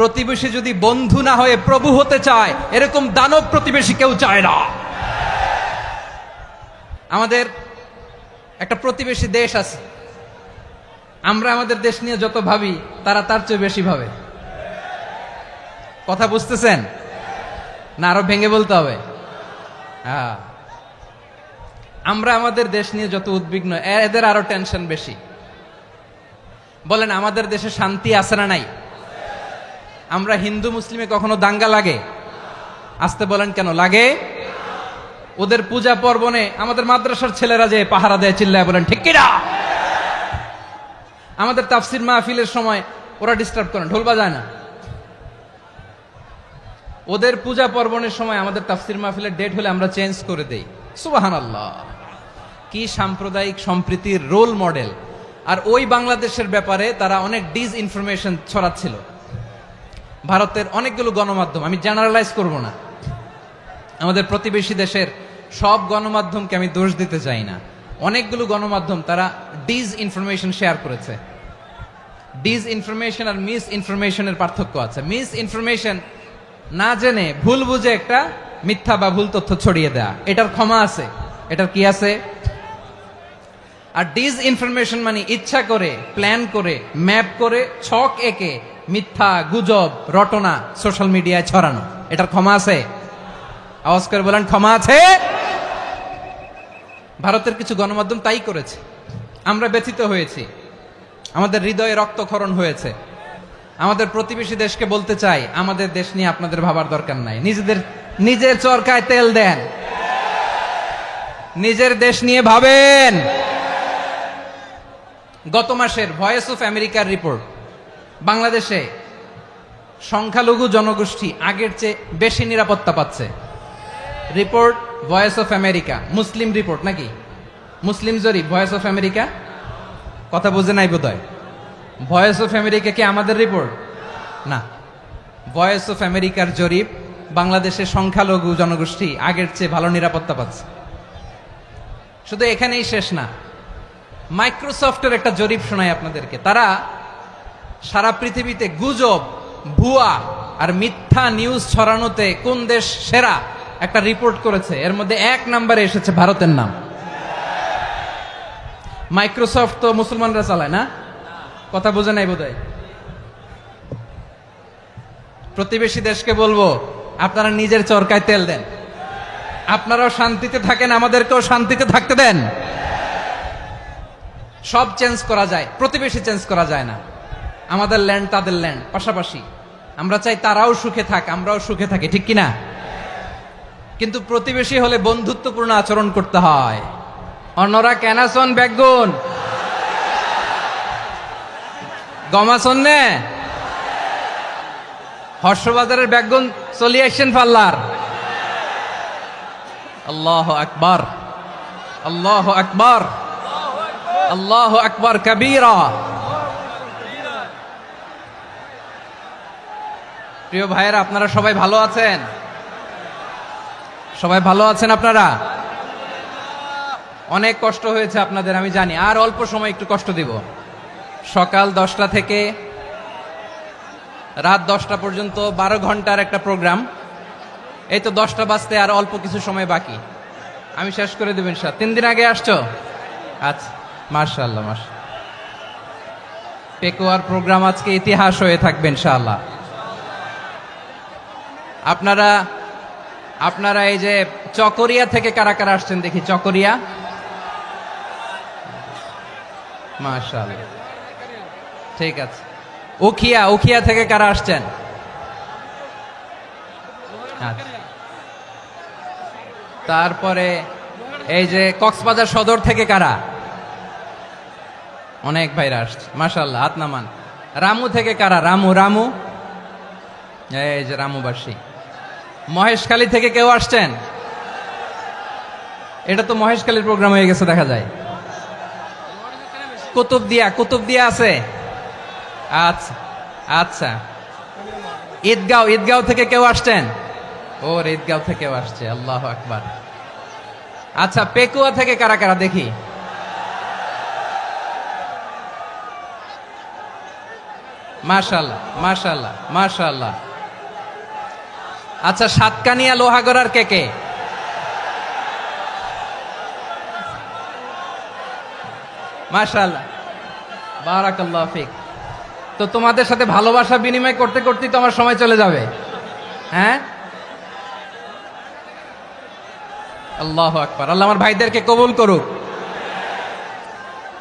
প্রতিবেশী যদি বন্ধু না হয়ে প্রভু হতে চায়, এরকম দানব প্রতিবেশী কেউ চায় না। আমাদের একটা প্রতিবেশী দেশ আছে, আমরা আমাদের দেশ নিয়ে যত ভাবি তারা তার চেয়ে বেশি ভাবে। কথা বুঝতেছেন না? আরো ভেঙে বলতে হবে। হ্যাঁ, আমরা আমাদের দেশ নিয়ে যত উদ্বিগ্ন, এদের আরো টেনশন বেশি। বলেন, আমাদের দেশে শান্তি আছে না নাই? আমরা হিন্দু মুসলিমে কখনো দাঙ্গা লাগে? আসতে বলেন, কেন লাগে? ওদের পূজা পর্বণে আমাদের মাদ্রাসার ছেলেরা যে পাহারা দেয়, চিল্লায় বলেন ঠিক কিনা? আমাদের তাফসির মাহফিলের সময় ওরা ডিস্টার্ব করে, ঢোল বাজায় না। ওদের পূজা পর্বণের সময় আমাদের তাফসির মাহফিলের ডেট হলে আমরা চেঞ্জ করে দেই। সুবহানাল্লাহ, কি সাম্প্রদায়িক সম্প্রীতির রোল মডেল। আর ওই বাংলাদেশের ব্যাপারে তারা অনেক ডিস ইনফরমেশন ছড়াচ্ছিল। ভারতের অনেকগুলো গণমাধ্যম, আমি জেনারেলাইজ করব না, আমাদের প্রতিবেশী দেশের সব গণমাধ্যমকে আমি দোষ দিতে চাই না, অনেকগুলো গণমাধ্যম তারা ডিস ইনফরমেশন শেয়ার করেছে। ডিস ইনফরমেশন আর মিস ইনফরমেশনের পার্থক্য আছে। মিস ইনফরমেশন না জেনে ভুল বুঝে একটা মিথ্যা বা ভুল তথ্য ছড়িয়ে দেয়া, এটার ক্ষমা আছে, এটার কি আছে। আর ডিস ইনফরমেশন মানে ইচ্ছা করে, প্ল্যান করে, ম্যাপ করে, ছক এঁকে মিথ্যা, গুজব, রটনা সোশ্যাল মিডিয়ায় ছড়ানো, এটার ক্ষমা আছে? আওয়াজ করে বলেন, ক্ষমা আছে? ভারতের কিছু গণমাধ্যম তাই করেছে। আমরা ব্যথিত হয়েছি, আমাদের হৃদয়ে রক্তক্ষরণ হয়েছে। আমাদের প্রতিবেশী দেশকে বলতে চাই, আমাদের দেশ নিয়ে আপনাদের ভাবার দরকার নাই, নিজের চরকায় তেল দেন, নিজের দেশ নিয়ে ভাবেন। গত মাসের ভয়েস অফ আমেরিকার রিপোর্ট, বাংলাদেশে সংখ্যালঘু জনগোষ্ঠী আগের চেয়ে বেশি নিরাপত্তা পাচ্ছে। Report voice of America, Muslim report নাকি? মুসলিম জরিপ, ভয়েস অফ আমেরিকা। কথা বুঝে নাই বোধহয়। ভয়েস অফ আমেরিকা কি আমাদের রিপোর্ট? না, ভয়েস অফ আমেরিকার জরিপ, বাংলাদেশের সংখ্যালঘু জনগোষ্ঠী আগের চেয়ে ভালো নিরাপত্তা পাচ্ছে। শুধু এখানেই শেষ না, মাইক্রোসফটের একটা জরিপ শোনাই আপনাদেরকে। তারা সারা পৃথিবীতে গুজব, ভুয়া আর মিথ্যা নিউজ ছড়ানোতে কোন দেশ সেরা একটা রিপোর্ট করেছে। এর মধ্যে 1 নম্বরে এসেছে ভারতের নাম। মাইক্রোসফট তো মুসলমানরা চালায় না? কথা বোঝে নাই বোধহয়। প্রতিবেশী দেশকে বলবো, আপনারা নিজের চরকায় তেল দেন, আপনারাও শান্তিতে থাকেন, আমাদেরকেও শান্তিতে থাকতে দেন। সব চেঞ্জ করা যায়, প্রতিবেশী চেঞ্জ করা যায় না। আমাদের ল্যান্ড তাদের ল্যান্ড, পাশাপাশি। আমরা চাই তারাও সুখে থাক, আমরাও সুখে থাকি, ঠিক কিনা? কিন্তু প্রতিবেশী হলে বন্ধুত্বপূর্ণ আচরণ করতে হয়। অন্যরা কেনাসন বেগুন গমাসন নে হর্ষবাজারের বেগুন চলি আসছেন পাল্লার। আল্লাহু আকবার, আল্লাহু আকবার, আল্লাহু আকবার কবীরা। প্রিয় ভাইয়েরা, আপনারা সবাই ভালো আছেন? সবাই ভালো আছেন? আপনারা অনেক কষ্ট হয়েছে আপনাদের, আমি জানি। আর অল্প সময় একটু কষ্ট দিব। সকাল 10টা থেকে রাত 10টা পর্যন্ত 12 ঘন্টার একটা প্রোগ্রাম। এই তো 10টা বাজতে আর অল্প কিছু সময় বাকি, আমি শেষ করে দেব ইনশাআল্লাহ। 3 দিন আগে আসছো? আচ্ছা, মাশাআল্লাহ, মাশাআল্লাহ। পেকুয়ার প্রোগ্রাম আজকে ইতিহাস হয়ে থাকবে ইনশাআল্লাহ। আপনারা এই যে চকরিয়া থেকে কারা কারা আসছেন দেখি? চকরিয়া, মাশাআল্লাহ, ঠিক আছে। উখিয়া থেকে কারা আসছেন? আচ্ছা। তারপরে এই যে কক্সবাজার সদর থেকে কারা? অনেক ভাইরা আসছে, মাশাআল্লাহ, হাত নামান। রামু থেকে কারা? রামু, এই যে রামুবাসী। মহেশখালী থেকে কেউ আসছেন? এটা তো মহেশখালীর প্রোগ্রাম হয়ে গেছে দেখা যায়। কুতুবদিয়া আছে? আচ্ছা আচ্ছা। ঈদগাঁও থেকে কেউ আসছেন? ওর ঈদগাঁও থেকেও আসছে, আল্লাহু আকবার। আচ্ছা, পেকুয়া থেকে কারা কারা দেখি? মাশাআল্লাহ মাশাআল্লাহ মাশাআল্লাহ। আচ্ছা, সাতকানিয়া লোহাগড়ার কে কে? মাশাআল্লাহ, বারাকাল্লাহু ফিক। তো তোমাদের সাথে ভালোবাসা বিনিময় করতে করতেই তো আমার সময় চলে যাবে। হ্যাঁ, আল্লাহু আকবার। আল্লাহ আমার ভাইদেরকে কবুল করুক।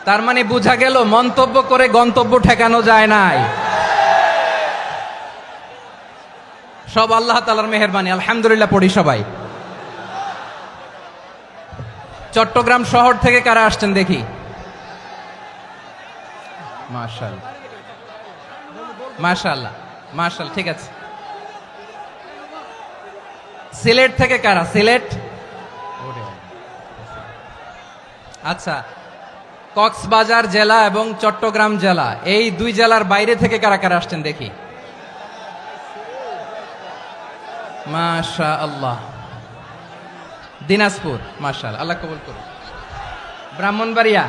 তার মানে বোঝা গেল মন্তব্য করে গন্তব্য ঠেকানো যায় নাই, সব আল্লাহ তাআলার মেহেরবানি। আলহামদুলিল্লাহ পড়ি সবাই। চট্টগ্রাম শহর থেকে কারা আসছেন দেখি? মাশাআল্লাহ মাশাআল্লাহ মাশাআল্লাহ, ঠিক আছে। সিলেট থেকে কারা? সিলেট, আচ্ছা। কক্সবাজার জেলা এবং চট্টগ্রাম জেলা, এই দুই জেলার বাইরে থেকে কারা কারা আসছেন দেখি? মাশাআল্লাহ। দিনাজপুর, মাশাআল্লাহ, আল্লাহ কবুল করুন। ব্রাহ্মণবাড়িয়া,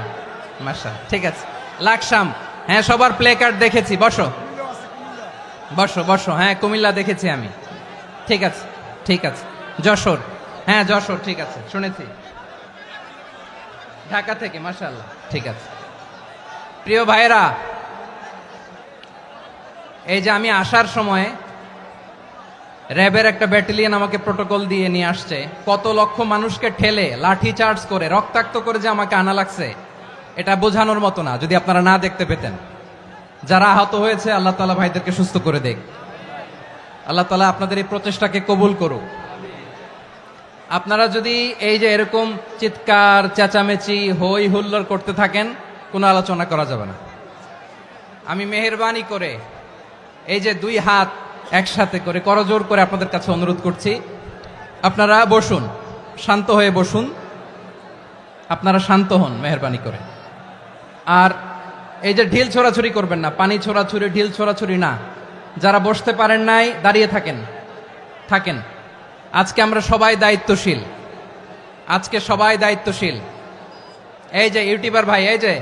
মাশাআল্লাহ, ঠিক আছে। লাকসাম, হ্যাঁ সবার প্লে কার্ড দেখেছি, বসো বসো বসো। হ্যাঁ কুমিল্লা দেখেছি আমি, ঠিক আছে ঠিক আছে। যশোর, হ্যাঁ যশোর, ঠিক আছে, শুনেছি। ঢাকা থেকে, মাশাআল্লাহ, ঠিক আছে। প্রিয় ভাইরা, এই যে আমি আসার সময় র্যাবের একটা ব্যাটালিয়ন আমাকে প্রোটোকল দিয়ে নিয়ে আসছে, কত লক্ষ মানুষকে ঠেলে লাঠি চার্জ করে রক্তাক্ত করে যে আমাকে আনা লাগছে, এটা বোঝানোর মতো না। যদি আপনারা না দেখতে পেতেন। যারা আহত হয়েছে, আল্লাহ তাআলা ভাইদেরকে সুস্থ করে দেখ। আল্লাহ তাআলা আপনাদের এই প্রচেষ্টাকে কবুল করুক। আপনারা যদি এই যে এরকম চিৎকার চেঁচামেচি হই হুল্লোড় করতে থাকেন, কোনো আলোচনা করা যাবে না। আমি মেহেরবানি করে এই যে দুই হাত একসাথে করে করজোড় করে আপনাদের কাছে অনুরোধ করছি, আপনারা বসুন, শান্ত হয়ে বসুন। আপনারা শান্ত হন মেহেরবানি করে। আর এই যে ঢিল ছোড়াছুরি করবেন না, পানি ছোড়াছুরি, ঢিল ছোড়াছুরি না। যারা বসতে পারেন নাই, দাঁড়িয়ে থাকেন থাকেন। আজকে আমরা সবাই দায়িত্বশীল, আজকে সবাই দায়িত্বশীল। এই যে ইউটিউবার ভাই, এই যে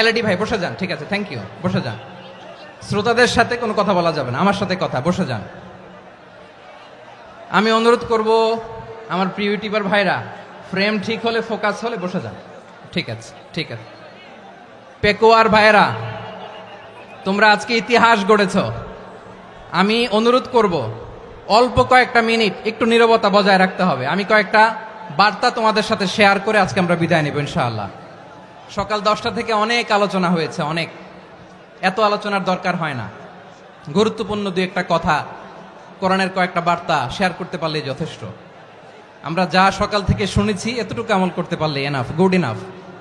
এলইডি ভাই, বসে যান, ঠিক আছে, থ্যাংক ইউ, বসে যান। শ্রোতাদের সাথে কোনো কথা বলা যাবে না, আমার সাথে কথা, বসে যান। আমি অনুরোধ করব আমার প্রিয় ইউটিউবার ভাইরা, ফ্রেম ঠিক হলে, ফোকাস হলে বসে যান, ঠিক আছে ঠিক আছে। পেকুয়ার ভাইরা, তোমরা আজকে ইতিহাস গড়েছ। আমি অনুরোধ করব অল্প কয়েকটা মিনিট একটু নীরবতা বজায় রাখতে হবে। আমি কয়েকটা বার্তা তোমাদের সাথে শেয়ার করে আজকে আমরা বিদায় নেব ইনশাআল্লাহ। সকাল 10টা থেকে অনেক আলোচনা হয়েছে, অনেক, এত আলোচনার দরকার হয় না। গুরুত্বপূর্ণ দুই একটা কথা, কোরআনের কয়েকটা বার্তা শেয়ার করতে পারলেই যথেষ্ট। আমরা যা সকাল থেকে শুনেছি এতটুকু আমল করতে পারলে এনাফ, গুড ইনাফ।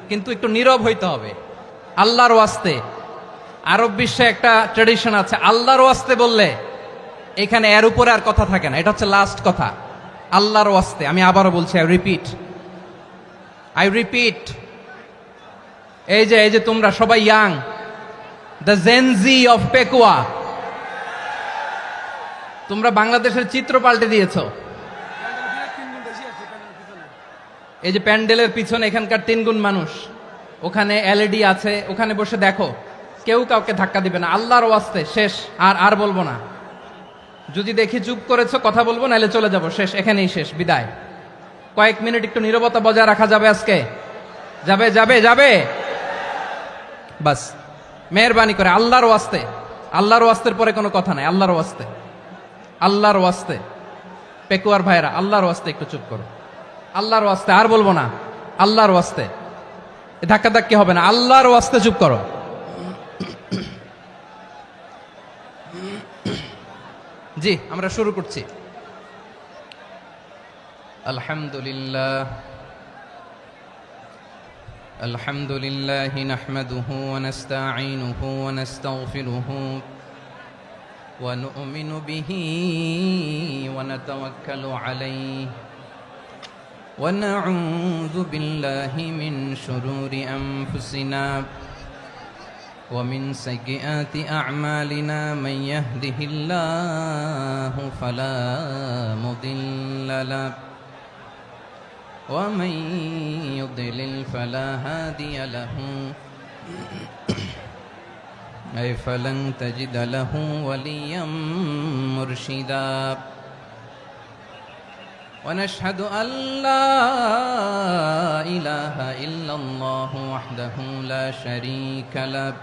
কিন্তু একটু নীরব হইতে হবে আল্লাহর ওয়াস্তে। আরব বিশ্বে একটা ট্রেডিশন আছে, আল্লাহর ওয়াস্তে বললে এখানে এর উপরে আর কথা থাকে না, এটা হচ্ছে লাস্ট কথা। আল্লাহর ওয়াস্তে, আমি আবারও বলছি, আই রিপিট। এই যে তোমরা সবাই young, the Gen Z of Pekua, তোমরা বাংলাদেশের চিত্র পাল্টে দিয়েছো। এই যে প্যান্ডেলের পিছনে এখানকার 3 গুণ মানুষ, ওখানে এলইডি আছে, ওখানে বসে দেখো, কেউ কাউকে ধাক্কা দিবে না। আল্লাহর ওয়াস্তে, শেষ। আর বলবো না। যদি দেখি চুপ করেছো, কথা বলবো, নাহলে চলে যাব, শেষ, এখানেই শেষ, বিদায়। কয়েক মিনিট একটু নীরবতা বজায় রাখা যাবে আজকে? যাবে যাবে যাবে, বাস। মেহেরবানি করে আল্লাহর ওয়াস্তে, আল্লাহর ওয়াস্তের পরে কোনো কথা নাই, আল্লাহর ওয়াস্তে, আল্লাহর ওয়াস্তে। পেকুয়ার ভাইরা, আল্লাহর ওয়াস্তে একটু চুপ করো, আল্লাহর ওয়াস্তে, আর বলবো না, আল্লাহর ওয়াস্তে। ধাক্কা ধাক্কি হবে না, আল্লাহর ওয়াস্তে চুপ করো। জি, আমরা শুরু করছি। আলহামদুলিল্লাহ আলহামদুলিল্লাহ নাহমাদুহু ওয়া নাস্তাঈনুহু ওয়া নাস্তাগফিরুহু ওয়া নু'মিনু বিহি ওয়া নাতাওয়াক্কালু আলাইহি ওয়া নাউযু বিল্লাহি মিন শুরুরি আনফুসিনা ومن سيئات أعمالنا من يهده الله فلا مضل له ومن يضلل فلا هادي له أي فلن تجد له وليا مرشدا ونشهد أن لا إله إلا الله وحده لا شريك له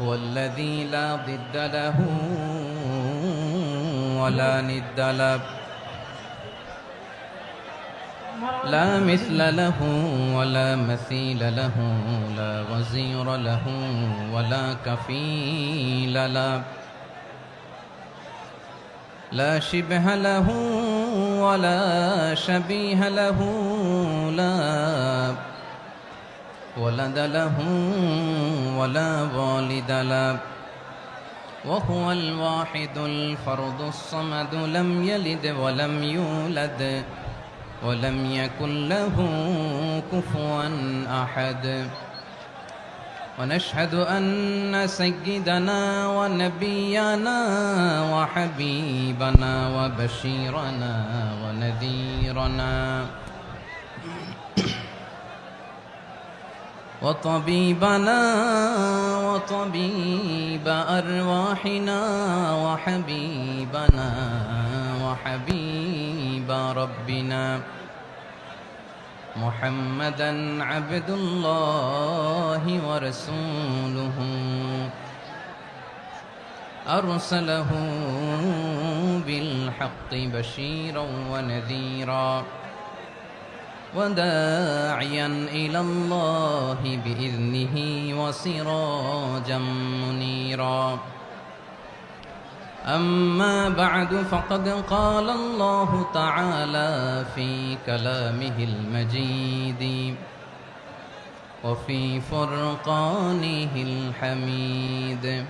هو الذي لا ضد له ولا ند له لا مثل له ولا مثيل له لا وزير له ولا كفيل له لا شبه له ولا شبيه له لا ولد له ولا والد له وهو الواحد الفرد الصمد لم يلد ولم يولد ولم يكن له كفوا أحد ونشهد أن سيدنا ونبينا وحبيبنا وبشيرنا ونذيرنا وطبيبنا وطبيب أرواحنا وحبيبنا وحبيب ربنا محمدا عبد الله ورسوله أرسله بالحق بشيرا ونذيرا وداعيا إلى الله بإذنه وسراجا منيرا أما بعد فقد قال الله تعالى في كلامه المجيد وفي فرقانه الحميد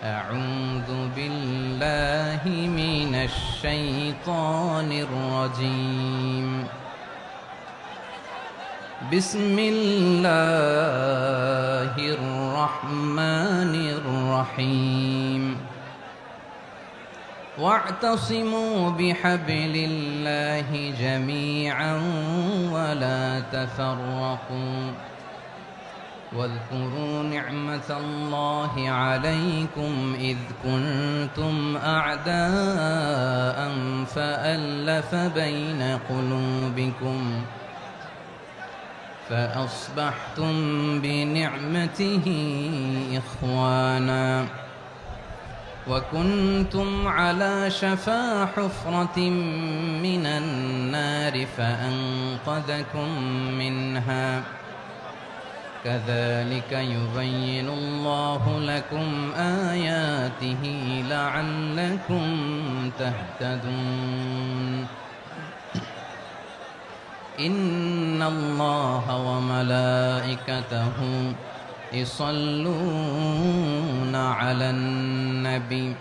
أعوذ بالله من الشيطان الرجيم بسم الله الرحمن الرحيم واعتصموا بحبل الله جميعا ولا تفرقوا واذكروا نعمة الله عليكم إذ كنتم أعداء فألف بين قلوبكم فأصبحتم بنعمته إخوانا وكنتم على شفا حفرة من النار فأنقذكم منها كذلك يبين الله لكم آياته لعلكم تهتدون إن الله وملائكته يصلون على النبي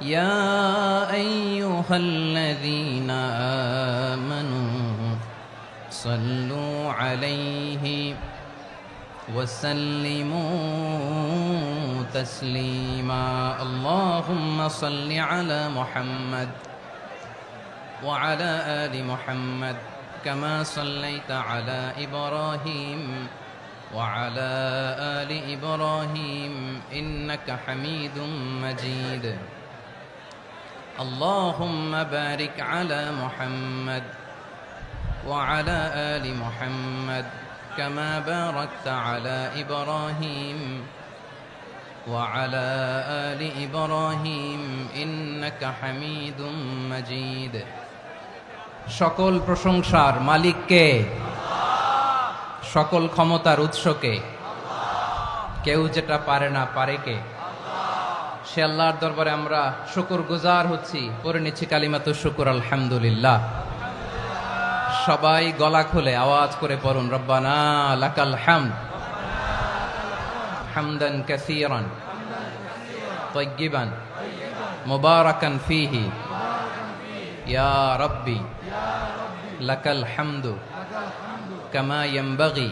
يا أيها الذين آمنوا صلوا عليه وسلموا تسليما اللهم صل على محمد وعلى آل محمد كما صليت على إبراهيم وعلى آل إبراهيم إنك حميد مجيد اللهم بارك على محمد وعلى آل محمد كما باركت على إبراهيم وعلى آل إبراهيم إنك حميد مجيد সকল প্রশংসার মালিক কে সকল ক্ষমতার উৎস কে কেউ যেটা পারে না পারে কে সে আল্লাহর দরবারে আমরা শুকরগুজার হচ্ছি পড়ে নিচ্ছি কালিমাতুশ শুকর আলহামদুলিল্লাহ সবাই গলা খুলে আওয়াজ করে পড়ুন রব্বানা লাকাল হামদ হামদান কাসীরান তাইয়্যিবান মুবারাকান ফীহি ইয়া রাব্বি লাকাল হামদু কামা ইয়ানবাগি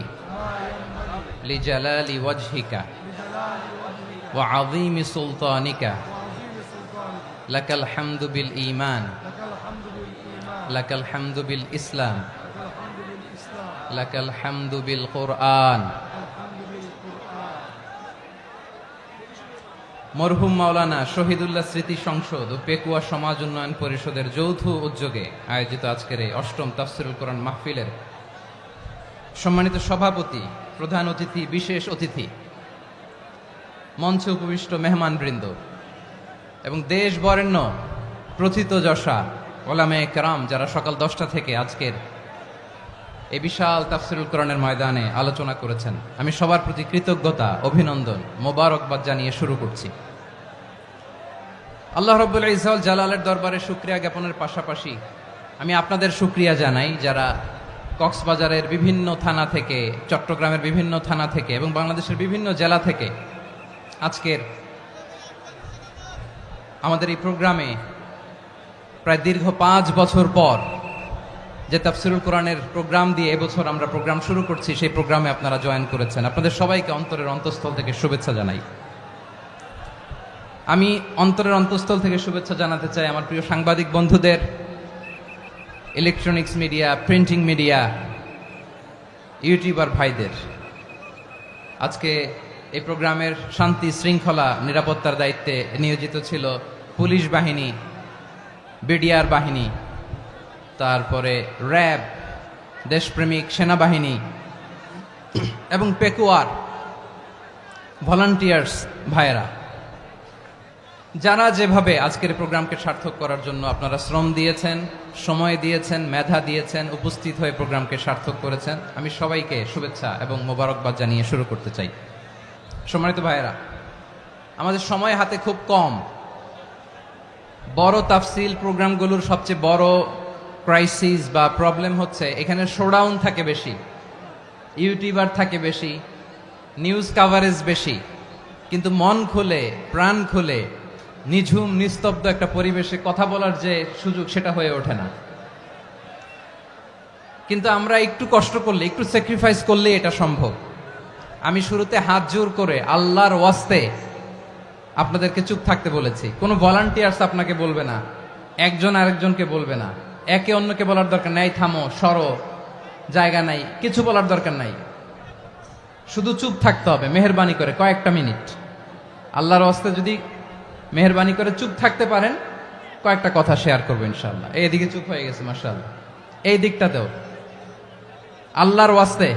লিজালালি ওয়াজহিকা ওয়া আযীমি সুলতানিকা লাকাল হামদু বিল ঈমান লাকাল হামদু বিল ইসলাম লাকাল হামদু বিল কুরআন মরহুম মাওলানা শহীদুল্লাহ স্মৃতি সংসদ ও পেকুয়া সমাজ উন্নয়ন পরিষদের যৌথ উদ্যোগে আয়োজিত আজকের এই অষ্টম তাফসিরুল কোরআন মাহফিলের সম্মানিত সভাপতি, প্রধান অতিথি, বিশেষ অতিথি, মঞ্চে উপবিষ্ট মেহমানবৃন্দ এবং দেশ বরেণ্য প্রথিতযশা ওলামায়ে কেরাম যারা সকাল 10টা থেকে আজকের এই বিশাল তাফসিরুল কোরআনের ময়দানে আলোচনা করেছেন, আমি সবার প্রতি কৃতজ্ঞতা, অভিনন্দন, মোবারকবাদ জানিয়ে শুরু করছি। আল্লাহ রাব্বুল ইজ্জত জালালের দরবারে শুকরিয়া জ্ঞাপনের পাশাপাশি আমি আপনাদের শুকরিয়া জানাই যারা কক্সবাজারের বিভিন্ন থানা থেকে, চট্টগ্রামের বিভিন্ন থানা থেকে এবং বাংলাদেশের বিভিন্ন জেলা থেকে আজকের আমাদের এই প্রোগ্রামে প্রায় দীর্ঘ 5 বছর পর যে তাফসিরুল কোরআনের প্রোগ্রাম দিয়ে এবছর আমরা প্রোগ্রাম শুরু করছি, সেই প্রোগ্রামে আপনারা জয়েন করেছেন। আপনাদের সবাইকে অন্তরের অন্তঃস্থল থেকে শুভেচ্ছা জানাই। আমি অন্তরের অন্তঃস্থল থেকে শুভেচ্ছা জানাতে চাই আমার প্রিয় সাংবাদিক বন্ধুদের, electronics media, printing media, YouTuber ভাইদের। আজকে এই প্রোগ্রামের শান্তি শৃঙ্খলা নিরাপত্তার দায়িত্বে নিয়োজিত ছিল পুলিশ বাহিনী, বিডিআর বাহিনী, তারপরে র্যাব, দেশপ্রেমিক সেনাবাহিনী এবং পেকুয়ার ভলান্টিয়ার্স ভাইয়েরা, যারা যেভাবে আজকের প্রোগ্রামকে সার্থক করার জন্য আপনারা শ্রম দিয়েছেন, সময় দিয়েছেন, মেধা দিয়েছেন, উপস্থিত হয়ে প্রোগ্রামকে সার্থক করেছেন, আমি সবাইকে শুভেচ্ছা এবং মোবারকবাদ জানিয়ে শুরু করতে চাই। সম্মানিত ভাইয়েরা, আমাদের সময় হাতে খুব কম। বড় তাফসিল প্রোগ্রামগুলোর সবচেয়ে বড় ক্রাইসিস বা প্রবলেম হচ্ছে এখানে শোডাউন থাকে বেশি, ইউটিউবার থাকে বেশি, নিউজ কাভারেজ বেশি, কিন্তু মন খুলে, প্রাণ খুলে, নিঝুম নিস্তব্ধ একটা পরিবেশে কথা বলার যে সুযোগ, সেটা হয়ে ওঠে না। কিন্তু আমরা একটু কষ্ট করলে, একটু স্যাক্রিফাইস করলে এটা সম্ভব। আমি শুরুতে হাত জোর করে আল্লাহর ওয়াস্তে আপনাদেরকে চুপ থাকতে বলেছি। কোনো ভলান্টিয়ার্স আপনাকে বলবে না, একজন আরেকজনকে বলবে না, একে অন্যকে বলার দরকার নাই, থামো, সরো, জায়গা নাই, কিছু বলার দরকার নাই। শুধু চুপ থাকতে হবে মেহেরবানি করে কয়েকটা মিনিট। আল্লাহর ওয়াস্তে যদি মেহেরবানি করে চুপ থাকতে পারেন, কয়েকটা কথা শেয়ার করবো ইনশাআল্লাহ। এইদিকে চুপ হয়ে গেছে মাশাআল্লাহ, এই দিকটাতেও আল্লাহর ওয়াস্তে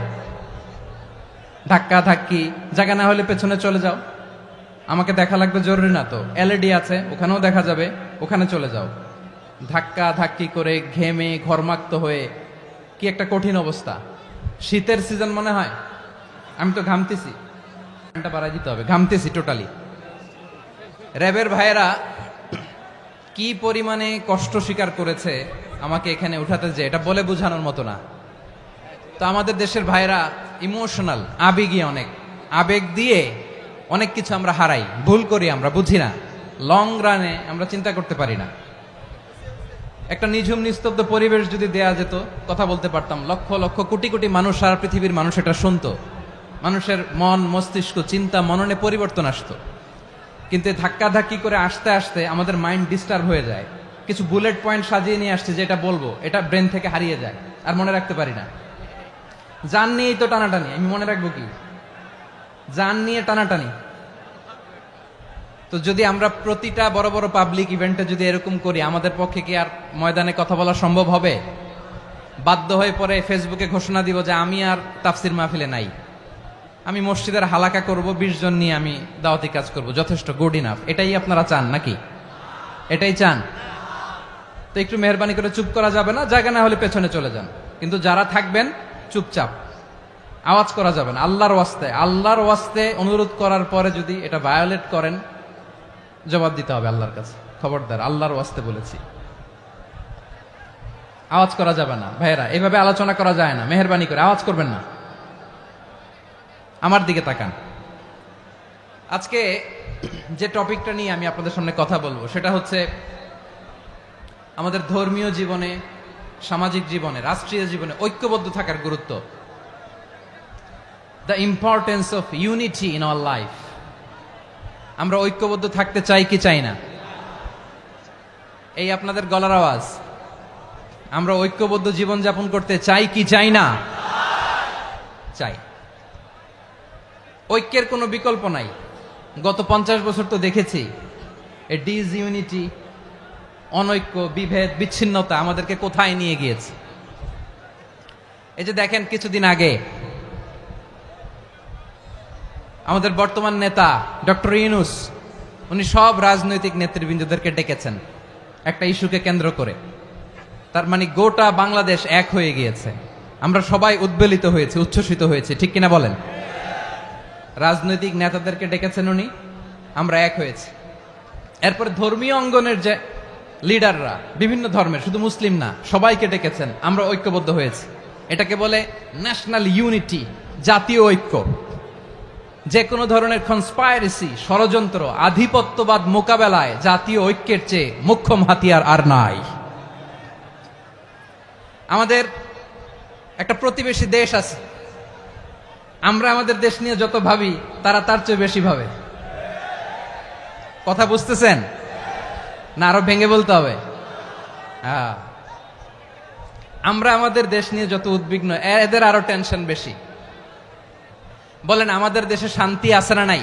ধাক্কা ধাক্কি, জায়গা না হলে পেছনে চলে যাও। আমাকে দেখা লাগবে জরুরি না তো, এলইডি আছে, ওখানেও দেখা যাবে, ওখানে চলে যাও। ধাক্কা ধাক্কি করে ঘেমে ঘরমাক্ত হয়ে কি একটা কঠিন অবস্থা। শীতের সিজন মনে হয়, আমি তো ঘামতেছি, ফ্যানটা বাড়াই দিতে হবে, ঘামতেছি টোটালি। র্যাবের ভাইয়েরা কি পরিমাণে কষ্ট স্বীকার করেছে আমাকে এখানে উঠাতে, যে এটা বলে বোঝানোর মতো না। তো আমাদের দেশের ভাইয়েরা ইমোশনাল, আবেগী, অনেক আবেগ দিয়ে অনেক কিছু আমরা হারাই, ভুল করি, আমরা বুঝি না, লং রানে আমরা চিন্তা করতে পারি না। একটা নিঝুম নিস্তব্ধ পরিবেশ যদি দেয়া যেত, কথা বলতে পারতাম, লক্ষ লক্ষ কোটি কোটি মানুষ, সারা পৃথিবীর মানুষ এটা শুনতো, মানুষের মন, মস্তিষ্ক, চিন্তা, মননে পরিবর্তন আসতো। কিন্তু ধাক্কা ধাক্কি করে আসতে আসতে আমাদের মাইন্ড ডিস্টার্ব হয়ে যায়। কিছু বুলেট পয়েন্ট সাজিয়ে নিয়ে আসছে, যেটা বলবো এটা ব্রেন থেকে হারিয়ে যায়, আর মনে রাখতে পারি না। জান নিয়েই তো টানাটানি, আমি মনে রাখবো কি? জান নিয়ে টানাটানি। তো যদি আমরা প্রতিটা বড় বড় পাবলিক ইভেন্টে যদি এরকম করি, আমাদের পক্ষে কি আর ময়দানে কথা বলা সম্ভব হবে? বাধ্য হয়ে পরে ফেসবুকে ঘোষণা দিব যে আমি আর তাফসির মাহফিলে নাই, আমি মসজিদের হালাকা করব, 20 জন নিয়ে আমি দাওয়াতি কাজ করব, যথেষ্ট, গুড ইনাফ। এটাই আপনারা চান নাকি? এটাই চান? তো একটু মেহরবানি করে চুপ করা যাবে না, জায়গা না হলে পেছনে চলে যান। কিন্তু যারা থাকবেন চুপচাপ, আওয়াজ করা যাবে না। আল্লাহর ওয়াস্তে, আল্লাহর ওয়াস্তে অনুরোধ করার পরে যদি এটা ভায়োলেট করেন, জবাব দিতে হবে আল্লাহর কাছে। খবরদার, আল্লাহর ওয়াস্তে বলেছি, আওয়াজ করা যাবে না। ভাইয়েরা, এভাবে আলোচনা করা যায় না, মেহরবানি করে আওয়াজ করবেন না। আমার দিকে তাকান। আজকে যে টপিকটা নিয়ে আমি আপনাদের সামনে কথা বলবো, সেটা হচ্ছে আমাদের ধর্মীয় জীবনে, সামাজিক জীবনে, রাষ্ট্রীয় জীবনে ঐক্যবদ্ধ থাকার গুরুত্ব। The importance of unity in our life. আমরা ঐক্যবদ্ধ থাকতে চাই কি চাই না? এই আপনাদের গলার আওয়াজ। আমরা ঐক্যবদ্ধ জীবন যাপন করতে চাই কি চাই না? চাই। ঐক্যের কোনো বিকল্প নাই। গত 50 বছর তো দেখেছি এই ডিসইউনিটি, অনৈক্য, বিভেদ, বিচ্ছিন্নতা আমাদেরকে কোথায় নিয়ে গিয়েছে। এই যে দেখেন কিছুদিন আগে আমাদের বর্তমান নেতা ডক্টর ইউনূস উনি সব রাজনৈতিক নেতৃবৃন্দদেরকে ডেকেছেন একটা ইস্যুকে কেন্দ্র করে। তার মানে গোটা বাংলাদেশ এক হয়ে গিয়েছে। আমরা সবাই উদ্বেলিত হয়েছে, উচ্ছ্বসিত হয়েছে, ঠিক কিনা বলেন? রাজনৈতিক নেতাদেরকে ডেকেছেন উনি, আমরা এক হয়েছি। এরপরে ধর্মীয় অঙ্গনের যে লিডাররা, বিভিন্ন ধর্মের, শুধু মুসলিম না, সবাইকে ডেকেছেন, আমরা ঐক্যবদ্ধ হয়েছি। এটাকে বলে ন্যাশনাল ইউনিটি, জাতীয় ঐক্য। যে কোনো ধরনের কনস্পাইরেসি, ষড়যন্ত্র, আধিপত্যবাদ মোকাবেলায় জাতীয় ঐক্যের চেয়ে মোক্ষম হাতিয়ার আর নাই। আমাদের একটা প্রতিবেশী দেশ আছে, আমরা আমাদের দেশ নিয়ে যত ভাবি তারা তার চেয়ে বেশি ভাবে। কথা বুঝতেছেন না? আরো ভেঙে বলতে হবে। আমরা আমাদের দেশ নিয়ে যত উদ্বিগ্ন, এদের আরো টেনশন বেশি। বলেন আমাদের দেশে শান্তি আছে না নাই?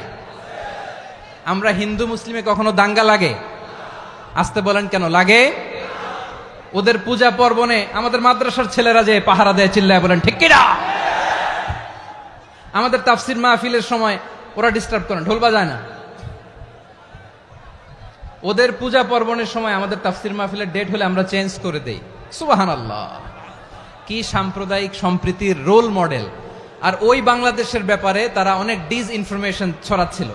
আমরা হিন্দু মুসলিমে কখনো দাঙ্গা লাগে? আসতে বলেন কেন লাগে? ওদের পূজা পার্বণে আমাদের মাদ্রাসার ছেলেরা যে পাহারা দেয়, চিল্লায় বলেন ঠিক কিনা? আমাদের তাফসির মাহফিলের সময় ওরা ডিস্টার্ব করেন, ঢোল বাজায় না। ওদের পূজা পার্বণের সময় আমাদের তাফসির মাহফিলের ডেট হলে আমরা চেঞ্জ করে দেই। সুবহানাল্লাহ! কি সাম্প্রদায়িক সম্প্রীতির রোল মডেল। আর ওই বাংলাদেশের ব্যাপারে তারা অনেক ডিসইনফরমেশন ছড়াচ্ছিল।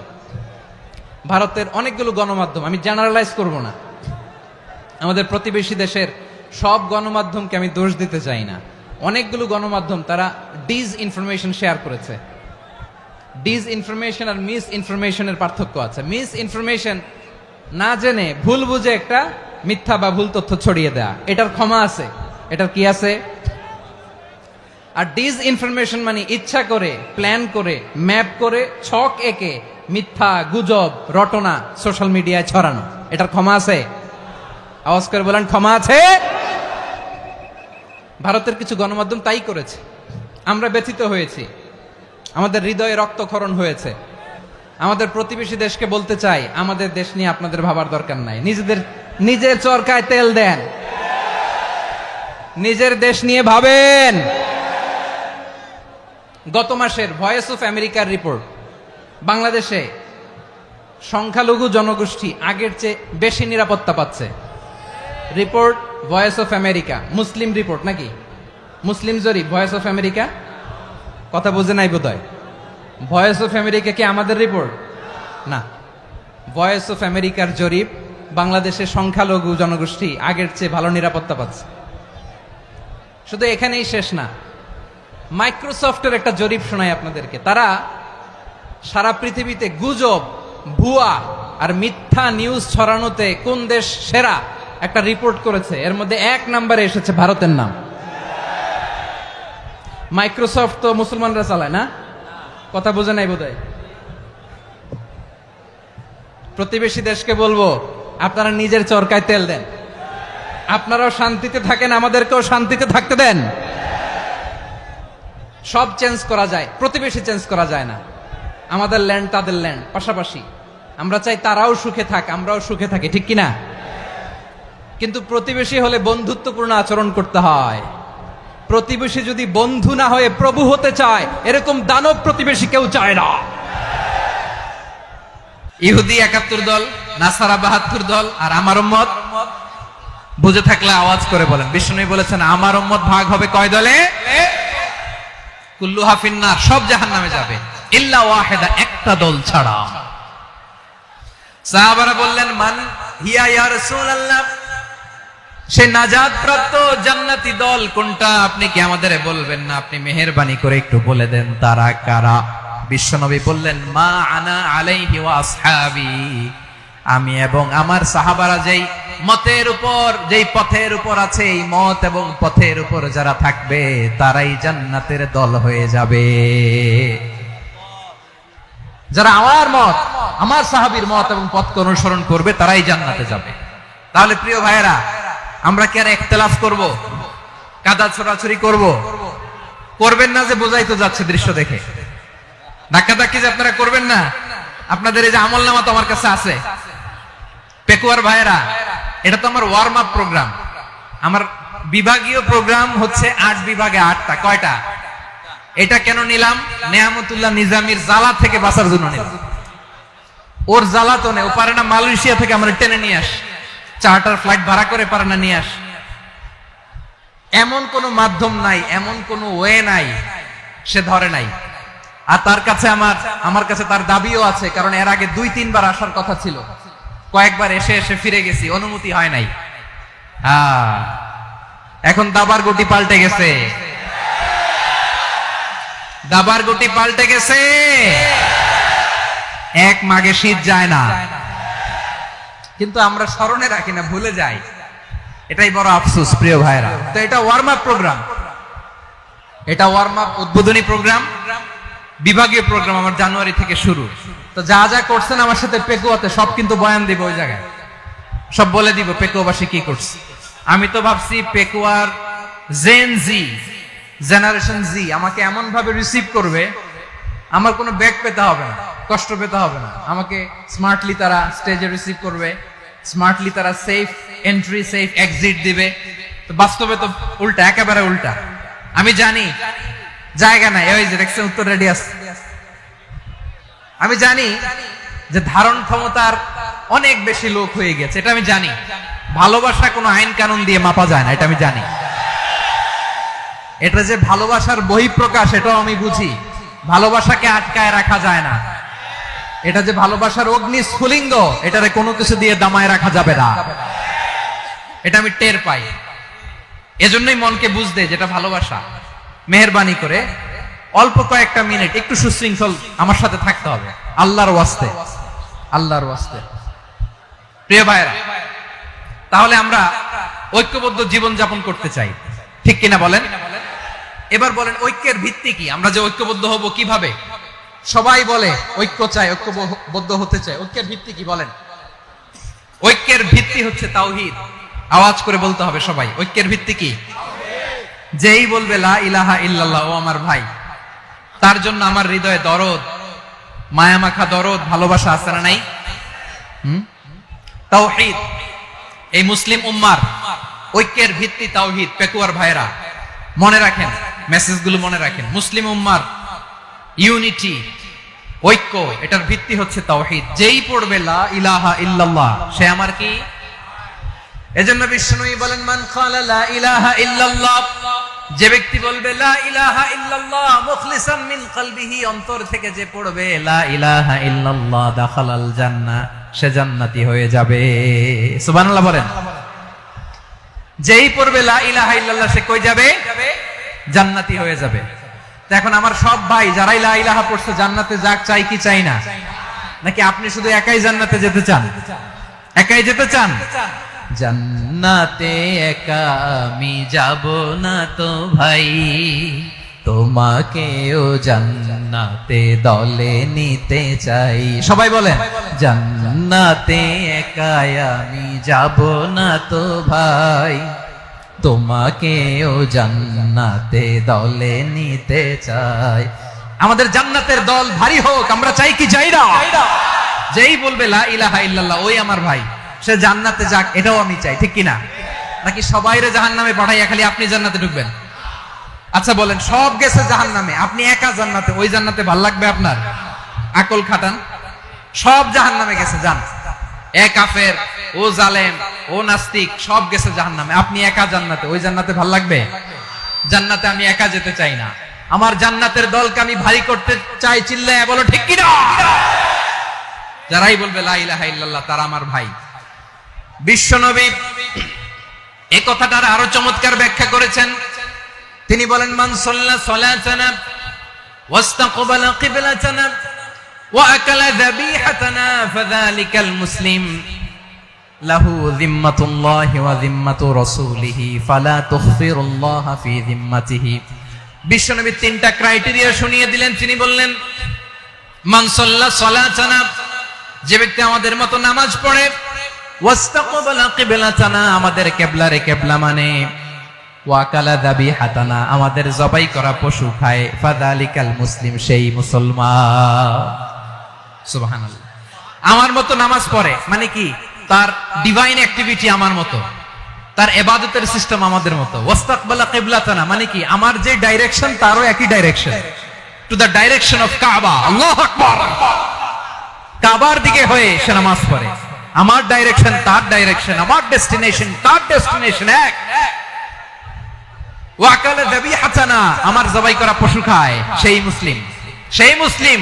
ভারতের অনেকগুলো গণমাধ্যম, আমি জেনারেলাইজ করব না, আমাদের প্রতিবেশী দেশের সব গণমাধ্যমকে আমি দোষ দিতে চাই না, অনেকগুলো গণমাধ্যম তারা ডিসইনফরমেশন শেয়ার করেছে। ডিসইনফরমেশন আর মিস ইনফরমেশনের পার্থক্য আছে। মিস ইনফরমেশন না জেনে ভুল বুঝে একটা মিথ্যা বা ভুল তথ্য ছড়িয়ে দেয়া, এটার ক্ষমা আছে, এটার কি আছে। আর ডিসইনফরমেশন মানে ইচ্ছা করে, প্ল্যান করে, ম্যাপ করে, ছক এঁকে মিথ্যা, গুজব, রটনা সোশ্যাল মিডিয়ায় ছড়ানো, এটার ক্ষমা আছে? আওয়াজ করে বলেন ক্ষমা আছে? ভারতের কিছু গণমাধ্যম তাই করেছে। আমরা ব্যথিত হয়েছি, আমাদের হৃদয়ে রক্তক্ষরণ হয়েছে। আমাদের প্রতিবেশী দেশকে বলতে চাই, আমাদের দেশ নিয়ে আপনাদের ভাবার দরকার নাই। নিজের চরকায় তেল দেন, নিজের দেশ নিয়ে ভাবেন। গত মাসের ভয়েস অফ আমেরিকার রিপোর্ট, বাংলাদেশে সংখ্যালঘু জনগোষ্ঠী আগের চেয়ে বেশি নিরাপত্তা পাচ্ছে। Report voice of America, Muslim report নাকি? মুসলিম জরিপ, ভয়েস অফ আমেরিকা। কথা বুঝে নাই বোধহয়। ভয়েস অফ আমেরিকা কি আমাদের রিপোর্ট না? ভয়েস অফ আমেরিকার জরিপ, বাংলাদেশের সংখ্যালঘু জনগোষ্ঠী আগের চেয়ে ভালো নিরাপত্তা পাচ্ছে। শুধু এখানেই শেষ না, মাইক্রোসফটের একটা জরিপ শোনাই আপনাদেরকে। তারা সারা পৃথিবীতে গুজব, ভুয়া আর মিথ্যা নিউজ ছড়ানোতে কোন দেশ সেরা একটা রিপোর্ট করেছে। এর মধ্যে 1 নম্বরে এসেছে ভারতের নাম। মাইক্রোসফট তো মুসলমানরা চালায় না? কথা বোঝে নাই বোধহয়। প্রতিবেশী দেশকে বলবো, আপনারা নিজের চরকায় তেল দেন, আপনারাও শান্তিতে থাকেন, আমাদেরকেও শান্তিতে থাকতে দেন। সব চেঞ্জ করা যায়, প্রতিবেশী চেঞ্জ করা যায় না। আমাদের ল্যান্ড তাদের ল্যান্ড, পাশাপাশি। আমরা চাই তারাও সুখে থাক, আমরাও সুখে থাকি, ঠিক কিনা? কিন্তু প্রতিবেশী হলে বন্ধুত্বপূর্ণ আচরণ করতে হয়। প্রতিবেশী যদি বন্ধু না হয়ে প্রভু হতে চায়, এরকম দানব প্রতিবেশী কেউ চায় না। ইহুদি 71 দল, নাসারা 72 দল, আর আমার উম্মত, বুঝে থাকলে আওয়াজ করে বলেন। বিষ্ণু বলেছেন আমার উম্মত ভাগ হবে কয় দলে? কুল্লুহা ফিন্নার, সব জাহান্নামে যাবে, ইল্লা ওয়াহিদা, একটা দল ছাড়া। সাহাবারা বললেন মান হিয়া ইয়া রাসূলুল্লাহ, সে নাজাত প্রাপ্ত জান্নাতি দল কোনটা? আপনি কি আমাদের বলবেন না? আপনি মেহেরবানি করে একটু বলে দেন তারা কারা। বিশ্বনবী বললেন মা আনা আলাইহি ওয়া আসহাবি, আমি এবং আমার সাহাবারা যেই মতের উপর, যেই পথের উপর আছে, এই মত এবং পথের উপর যারা থাকবে তারাই জান্নাতের দল হয়ে যাবে। যারা আমার মত, আমার সাহাবীর মত এবং পথকে অনুসরণ করবে তারাই জান্নাতে যাবে। তাহলে প্রিয় ভাইয়েরা, আমরা কি আর ইখতিলাফ করব, কাদা ছোড়াছুরি করব? করবেন না যে বোঝাই তো যাচ্ছে দৃশ্য দেখে। ধাক্কাধাক্কি যে আপনারা করবেন না, আপনাদের এই যে আমলনামা তো আমার কাছে আছে। পেকুয়ার ভাইরা, এটা তো আমার ওয়ার্ম আপ প্রোগ্রাম। আমার বিভাগীয় প্রোগ্রাম হচ্ছে 8 বিভাগে 8টা। কয়টা? এটা কেন নিলাম? নেয়ামতুল্লাহ নিজামীর জ্বালা থেকে বাঁচার জন্য নিলাম। ওর জ্বালাতনে ও পারে না মালয়েশিয়া থেকে আমরা টেনে নিয়ে আস, চার্টার ফ্লাইট ভাড়া করে পারে না নিয়ে আস। এমন কোন মাধ্যম নাই, এমন কোন ওয়ে নাই সে ধরে নাই। আর তার কাছে আমার কাছে তার দাবিও আছে, কারণ এর আগে 2-3 বার আসার কথা ছিল, কয়েকবার এসে এসে ফিরে গেছি, অনুমতি হয় নাই। এখন দাবার গুটি পাল্টে গেছে, দাবার গুটি পাল্টে গেছে। এক মাঘে শীত যায় না, কিন্তু আমরা স্মরণে রাখি না, ভুলে যাই। এটাই বড় আফসোস প্রিয় ভাইরা। তো এটা ওয়ার্ম আপ প্রোগ্রাম, এটা ওয়ার্ম আপ উদ্বোধনী প্রোগ্রাম, বিভাগীয় প্রোগ্রাম আমার জানুয়ারি থেকে শুরু। তো যা যা করছেন আমার সাথে পেকুয়াতে সব কিন্তু বয়ান দিব, ওই জায়গায় সব বলে দিব পেকুয়াবাসী কি করছে। আমি তো ভাবছি পেকুয়ার জেন জি, জেনারেশন জি আমাকে এমন ভাবে রিসিভ করবে, আমার কোনো ব্যাক পেতে হবে না, কষ্ট পেতে হবে না। আমাকে স্মার্টলি তারা স্টেজে রিসিভ করবে, স্মার্টলি তারা সেফ এন্ট্রি সেফ এক্সিট দিবে। তো বাস্তবে তো উল্টা, একেবারে উল্টা। আমি জানি জায়গা নাই, ওই যে দেখছেন উত্তর রেডি আছে। আমি জানি যে ধারণ ক্ষমতার অনেক বেশি লোক হয়ে গেছে, এটা আমি জানি। ভালোবাসা কোনো আইন কানুন দিয়ে মাপা যায় না, এটা আমি জানি। এটা যে ভালোবাসার বহিঃপ্রকাশ, এটাও আমি বুঝি। ভালোবাসাকে আটকায় রাখা যায় না। এটা যে ভালোবাসার অগ্নি স্ফুলিঙ্গ, এটারে কোনো কিছু দিয়ে দামায় রাখা যাবে না, এটা আমি টের পাই। এজন্যই মনকে বুঝতে যেটা ভালোবাসা। মেহেরবানি করে অল্প কয়েকটা মিনিট একটু সুশৃঙ্খল আমার সাথে থাকতে হবে, আল্লাহর ওয়াস্তে, আল্লাহর ওয়াস্তে। প্রিয় ভাইরা, তাহলে আমরা ঐক্যবদ্ধ জীবন যাপন করতে চাই, ঠিক কিনা বলেন? এবার বলেন ঐক্যের ভিত্তি কি? আমরা যে ঐক্যবদ্ধ হব কিভাবে? সবাই বলে ঐক্য চাই, ঐক্যবদ্ধ হতে চাই। ঐক্যের ভিত্তি কি বলেন? ঐক্যের ভিত্তি হচ্ছে তাওহীদ। আওয়াজ করে বলতে হবে সবাই, ঐক্যের ভিত্তি কি? যেই বলবে লা ইলাহা ইল্লাল্লাহ, ও আমার ভাই, তার জন্য আমার হৃদয়ে দরদ, মায়ামাখা দরদ, ভালোবাসা আছে না নাই? তাওহীদ। এই মুসলিম উম্মার ঐক্যের ভিত্তি তাওহীদ। পেকুয়ার ভাইরা মনে রাখেন, মেসেজগুলো মনে রাখেন। মুসলিম উম্মার ইউনিটি, ঐক্য, এটার ভিত্তি হচ্ছে তাওহীদ। যেই পড়বে লা ইলাহা ইল্লাল্লাহ, সে আমার কি? এজন্য বিষ্ণুই বলেন, মান ক্বালা লা ইলাহা ইল্লাল্লাহ, যে ব্যক্তি বলবে লা ইলাহা ইল্লাল্লাহ মুখলিসান মিন কলবিহি, অন্তর থেকে যে পড়বে লা ইলাহা ইল্লাল্লাহ, দাখালাল জান্নাহ, সে জান্নাতি হয়ে যাবে। সুবহানাল্লাহ বলেন। যেই পড়বে লা ইলাহা ইল্লাল্লাহ, সে কই যাবে? জান্নাতি হয়ে যাবে। এখন আমার সব ভাই যারাই লা ইলাহা পড়ছে জান্নাতে যাক, চাই কি চাই না? নাকি আপনি শুধু একাই জান্নাতে যেতে চান? একাই যেতে চান? জান্নাতে একা আমি যাব না তো ভাই, তোমাকেও জান্নাতে দলে নিতে চাই। সবাই বলেন, জান্নাতে একা আমি যাব না তো ভাই, তোমাকেও জান্নাতে দলে নিতে চাই। আমাদের জান্নাতের দল ভারী হোক, আমরা চাই কি চাই না? যেই বলবে লা ইলাহা ইল্লাল্লাহ, ওই আমার ভাই, সে জান্নাতে যাক, এটাও আমি চাই, ঠিক কিনা? নাকি সবাইরে জাহান্নামে পাঠাইয়া খালি আপনি জান্নাতে ঢুকবেন? আচ্ছা বলেন, সব গেছে জাহান্নামে, আপনি একা জান্নাতে, ওই জান্নাতে ভাল লাগবে আপনার? আকল খাটান। সব জাহান্নামে গেছে, যান। এ কাফের, ও জালেম, ও নাস্তিক, সব গেছে জাহান্নামে, আপনি একা জান্নাতে, ওই জান্নাতে ভাল লাগবে? জান্নাতে আমি একা যেতে চাই না, আমার জান্নাতের দলকে আমি ভারী করতে চাই। চিল্লায় বলো ঠিক কিনা? যারাই বলবে লা ইলাহা ইল্লাল্লাহ, তারা আমার ভাই। বিশ্বনবী এই কথাটার আরো চমৎকার ব্যাখ্যা করেছেন। তিনি বলেন, মান সাল্লা সালাতানা ওয়াস্তাকবালা কিবলাতানা ওয়া আকালা যাবিহাতানা ফাযালিকাল মুসলিম লাহু যিম্মাতুল্লাহি ওয়া যিম্মাতু রাসূলিহি ফালা তুখফিরুল্লাহা ফি যিম্মাতিহি। বিশ্বনবী তিনটা ক্রাইটেরিয়া শুনিয়ে দিলেন। তিনি বললেন, মান সাল্লা সালাতানা, যে ব্যক্তি আমাদের মতো নামাজ পড়ে, ওয়াস্তাকবালা কিবলাতানা, আমাদের কিবলারে কিবলা মানে, ওয়াকালা যাবিহাতানা, আমাদের জবাই করা পশু খায়, ফাযালিকাল মুসলিম, সেই মুসলমান। সুবহানাল্লাহ। আমার মতো নামাজ পড়ে মানে কি, তার ডিভাইন অ্যাক্টিভিটি আমার মতো, তার ইবাদতের সিস্টেম আমাদের মতো। ওয়াস্তাকবালা কিবলাতানা মানে কি, আমার যে ডাইরেকশন তারও একই direction, to the direction of কাবা। আল্লাহু আকবার। কাবার দিকে হয়ে সে নামাজ পড়ে। আমার ডাইরেকশন তার ডাইরেকশন, আমার ডেস্টিনেশন তার ডেস্টিনেশন এক। ওয়াকালা যাবিহাতানা, আমার জবাই করা পশু খায়, সেই মুসলিম। সেই মুসলিম।